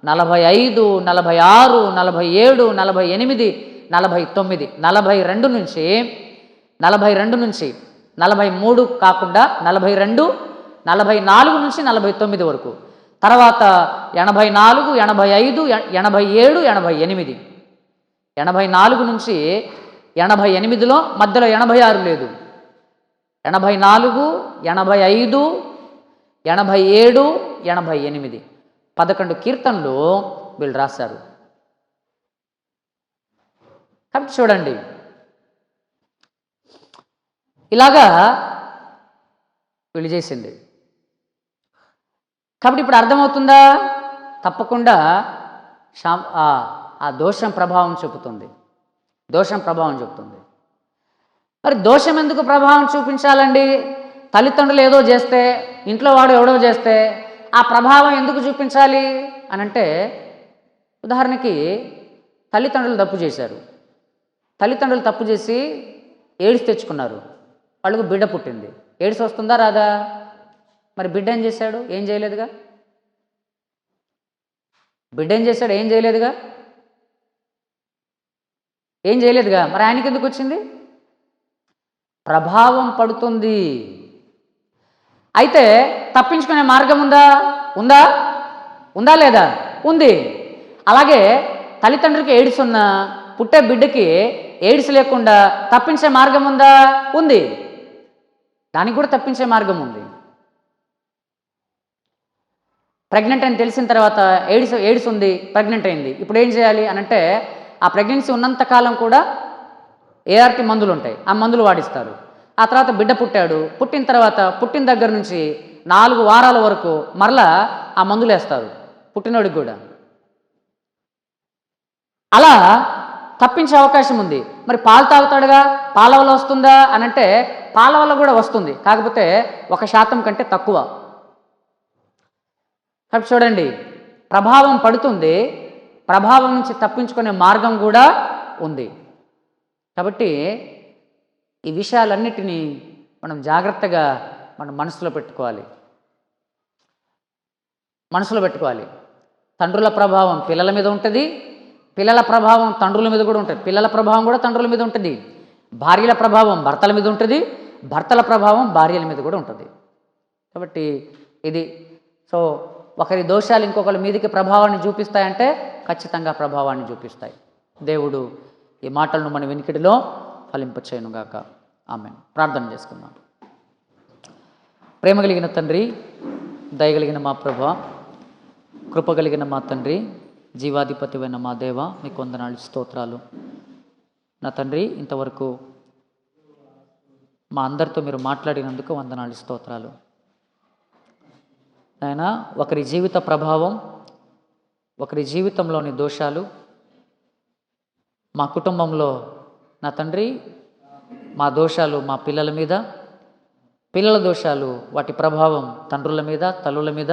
45, 46, 47, 48, 49, 42 నుంచి 43 కాకుండా 42, 44 నుంచి 49 వరకు, తర్వాత 84, 85, 87, 88, 84 నుంచి 88లో మధ్యలో 86 లేదు, 84, 85, 87, 88 11 కీర్తనలు వీళ్ళు రాశారు. కాబట్టి చూడండి, ఇలాగా వీళ్ళు చేసింది. కాబట్టి ఇప్పుడు అర్థమవుతుందా? తప్పకుండా ఆ దోషం ప్రభావం చూపుతుంది. దోషం ప్రభావం చూపుతుంది. మరి దోషం ఎందుకు ప్రభావం చూపించాలండి? తల్లిదండ్రులు ఏదో చేస్తే, ఇంట్లో వాడు ఎవడో చేస్తే ఆ ప్రభావం ఎందుకు చూపించాలి అని అంటే, ఉదాహరణకి తల్లిదండ్రులు తప్పు చేశారు. తల్లిదండ్రులు తప్పు చేసి ఎయిడ్స్ తెచ్చుకున్నారు. వాళ్ళకు బిడ్డ పుట్టింది. ఎయిడ్స్ వస్తుందా రాదా? మరి బిడ్డ ఏం చేశాడు? ఏం చేయలేదుగా. బిడ్డ ఏం చేశాడు? ఏం చేయలేదుగా. ఏం చేయలేదుగా. మరి ఆయనకి ఎందుకు వచ్చింది? ప్రభావం పడుతుంది. అయితే తప్పించుకునే మార్గం ఉందా? ఉందా? ఉందా లేదా? ఉంది. అలాగే తల్లిదండ్రులకి ఎయిడ్స్ ఉన్నా పుట్టే బిడ్డకి ఎయిడ్స్ లేకుండా తప్పించే మార్గం ఉందా? ఉంది. దానికి కూడా తప్పించే మార్గం ఉంది. ప్రెగ్నెంట్ అని తెలిసిన తర్వాత ఎయిడ్స్ ఉంది, ప్రెగ్నెంట్ అయింది. ఇప్పుడు ఏం చేయాలి అని అంటే, ఆ ప్రెగ్నెన్సీ ఉన్నంతకాలం కూడా ఏఆర్టీ మందులు ఉంటాయి. ఆ మందులు వాడిస్తారు. ఆ తర్వాత బిడ్డ పుట్టాడు. పుట్టిన తర్వాత పుట్టిన దగ్గర నుంచి 4 వారాల వరకు మరలా ఆ మందులు వేస్తారు పుట్టినోడికి కూడా. అలా తప్పించే అవకాశం ఉంది. మరి పాలు తాగుతాడుగా, పాల వల్ల వస్తుందా అని అంటే పాల వల్ల కూడా వస్తుంది, కాకపోతే 1% కంటే తక్కువ. కాబట్టి చూడండి, ప్రభావం పడుతుంది, ప్రభావం నుంచి తప్పించుకునే మార్గం కూడా ఉంది. కాబట్టి ఈ విషయాలన్నిటినీ మనం జాగ్రత్తగా మనం మనసులో పెట్టుకోవాలి. తండ్రుల ప్రభావం పిల్లల మీద ఉంటుంది, పిల్లల ప్రభావం తండ్రుల మీద కూడా ఉంటుంది. పిల్లల ప్రభావం కూడా తండ్రుల మీద ఉంటుంది. భార్యల ప్రభావం భర్తల మీద ఉంటుంది, భర్తల ప్రభావం భార్యల మీద కూడా ఉంటుంది. కాబట్టి ఇది సో ఒకరి దోషాలు ఇంకొకరి మీదకి ప్రభావాన్ని చూపిస్తాయంటే ఖచ్చితంగా ప్రభావాన్ని చూపిస్తాయి. దేవుడు ఈ మాటలను మన వెనుకడిలో ఫలింపచేయునుగాక. ఆమేన్. ప్రార్థన చేసుకుందాం. ప్రేమ కలిగిన తండ్రి, దయగలిగిన మా ప్రభువా, కృప కలిగిన మా తండ్రి, జీవాధిపతివైన మా దేవ, మీకు వందనాలు, స్తోత్రాలు. నా తండ్రి, ఇంతవరకు మా అందరితో మీరు మాట్లాడినందుకు వందనాలు, స్తోత్రాలు. నాయన, ఒకరి జీవిత ప్రభావం, ఒకరి జీవితంలోని దోషాలు మా కుటుంబంలో, నా తండ్రి, మా దోషాలు మా పిల్లల మీద, పిల్లల దోషాలు వాటి ప్రభావం తండ్రుల మీద, తల్లుల మీద,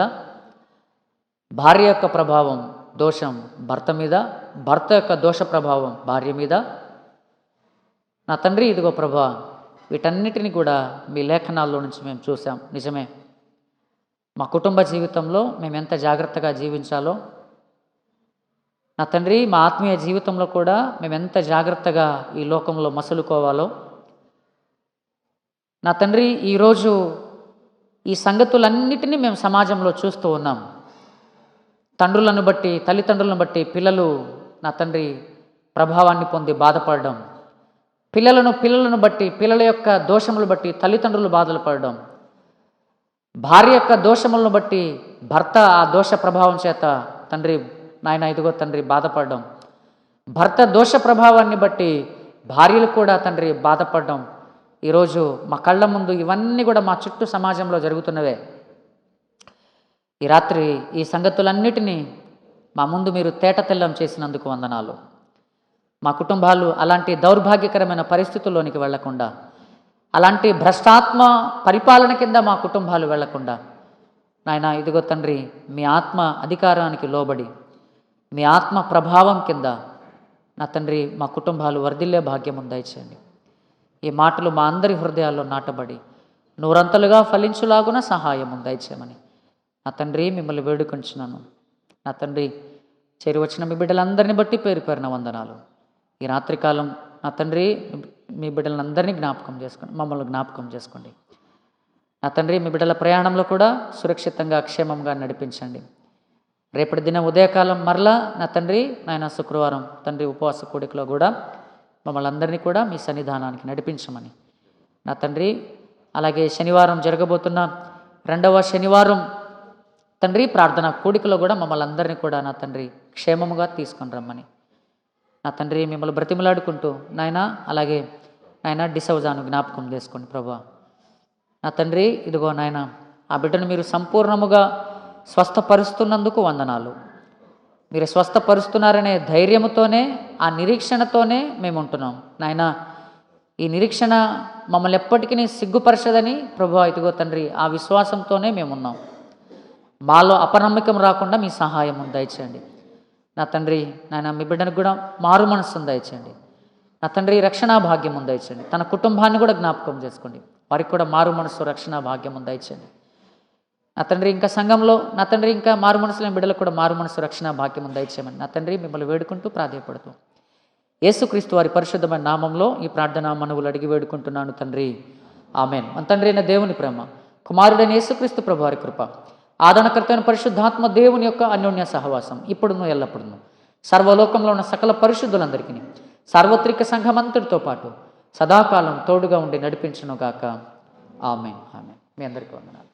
భార్య యొక్క ప్రభావం దోషం భర్త మీద, భర్త యొక్క దోష ప్రభావం భార్య మీద. నా తండ్రి, ఇదిగో ప్రభా, వీటన్నిటిని కూడా మీ లేఖనాల్లో నుంచి మేము చూసాం. నిజమే, మా కుటుంబ జీవితంలో మేము ఎంత జాగ్రత్తగా జీవించాలో, నా తండ్రి, మా ఆత్మీయ జీవితంలో కూడా మేము ఎంత జాగ్రత్తగా ఈ లోకంలో మసులుకోవాలో, నా తండ్రి, ఈరోజు ఈ సంగతులన్నిటినీ మేము సమాజంలో చూస్తూ ఉన్నాం. తండ్రులను బట్టి, తల్లిదండ్రులను బట్టి పిల్లలు, నా తండ్రి, ప్రభావాన్ని పొంది బాధపడడం, పిల్లలను బట్టి, పిల్లల యొక్క దోషములు బట్టి తల్లిదండ్రులు బాధలు పడడం, భార్య యొక్క దోషములను బట్టి భర్త ఆ దోష ప్రభావం చేత తండ్రి, నాయన ఇదిగో తండ్రి, బాధపడడం, భర్త దోష ప్రభావాన్ని బట్టి భార్యలు కూడా తండ్రి బాధపడడం. ఈరోజు మా కళ్ళ ముందు ఇవన్నీ కూడా మా చుట్టూ సమాజంలో జరుగుతున్నవే. ఈ రాత్రి ఈ సంగతులన్నిటినీ మా ముందు మీరు తేటతెల్లం చేసినందుకు వందనాలు. మా కుటుంబాలు అలాంటి దౌర్భాగ్యకరమైన పరిస్థితుల్లోనికి వెళ్లకుండా, అలాంటి భ్రష్టాత్మ పరిపాలన కింద మా కుటుంబాలు వెళ్లకుండా, నాయన ఇదిగో తండ్రి, మీ ఆత్మ అధికారానికి లోబడి, మీ ఆత్మ ప్రభావం కింద, నా తండ్రి, మా కుటుంబాలు వర్ధిల్లే భాగ్యం దయచేయండి. ఈ మాటలు మా అందరి హృదయాల్లో నాటబడి నూరంతలుగా ఫలించులాగున సహాయం దయచేయమని నా తండ్రి మిమ్మల్ని వేడుకొంచున్నాను. నా తండ్రి, చేరి వచ్చిన మీ బిడ్డలందరినీ బట్టి పేరు పేరున వందనాలు. ఈ రాత్రికాలం నా తండ్రి, మీ బిడ్డలందరినీ జ్ఞాపకం చేసుకోండి, మమ్మల్ని జ్ఞాపకం చేసుకోండి. నా తండ్రి, మీ బిడ్డల ప్రయాణంలో కూడా సురక్షితంగా క్షేమంగా నడిపించండి. రేపటి దినం ఉదయకాలం మరలా నా తండ్రి, నాయన శుక్రవారం తండ్రి ఉపవాస కూడికలో కూడా మమ్మల్ని అందరినీ కూడా మీ సన్నిధానానికి నడిపించమని నా తండ్రి, అలాగే శనివారం జరగబోతున్న 2వ శనివారం తండ్రి ప్రార్థన కూడికలో కూడా మమ్మల్ని అందరినీ కూడా నా తండ్రి క్షేమముగా తీసుకొని రమ్మని నా తండ్రి మిమ్మల్ని బ్రతిమలాడుకుంటూ నాయన, అలాగే నాయన డిసౌజాను జ్ఞాపకం చేసుకోండి ప్రభా. నా తండ్రి ఇదిగో నాయన, ఆ బిడ్డను మీరు సంపూర్ణముగా స్వస్థపరుస్తున్నందుకు వందనాలు. మీరు స్వస్థపరుస్తున్నారనే ధైర్యముతోనే, ఆ నిరీక్షణతోనే మేము ఉంటున్నాం నాయన. ఈ నిరీక్షణ మమ్మల్ని ఎప్పటికీ సిగ్గుపరచదని ప్రభు, ఇదిగో తండ్రి ఆ విశ్వాసంతోనే మేమున్నాం. మాలో అపనమ్మకం రాకుండా మీ సహాయం దయచేయండి నా తండ్రి. నాయన మీ బిడ్డనికి కూడా మారు మనస్సును దయచేయండి నా తండ్రి. రక్షణా భాగ్యం దయచేయండి. తన కుటుంబాన్ని కూడా జ్ఞాపకం చేసుకోండి. వారికి కూడా మారు మనస్సు, రక్షణా భాగ్యం దయచేయండి నా తండ్రి. ఇంకా సంఘంలో నా తండ్రి ఇంకా మారు మనసు లేని బిడ్డలకు కూడా మారు మనసు, రక్షణ భాగ్యం దయచేయమని నా తండ్రి మిమ్మల్ని వేడుకుంటూ ప్రాధేయపడుతూ యేసుక్రీస్తు వారి పరిశుద్ధమైన నామంలో ఈ ప్రార్థన మనవులు అడిగి వేడుకుంటున్నాను తండ్రి, ఆమెన్. మన తండ్రి అయిన దేవుని ప్రేమ, కుమారుడైన యేసుక్రీస్తు ప్రభు వారి కృప, ఆదరణకర్తైన పరిశుద్ధాత్మ దేవుని యొక్క అన్యోన్య సహవాసం ఇప్పుడును ఎల్లప్పుడును సర్వలోకంలో ఉన్న సకల పరిశుద్ధులందరికీ, సార్వత్రిక సంఘమంతటితో పాటు సదాకాలం తోడుగా ఉండి నడిపించునుగాక. Amen, amen. మీ అందరికీ వందనాలు.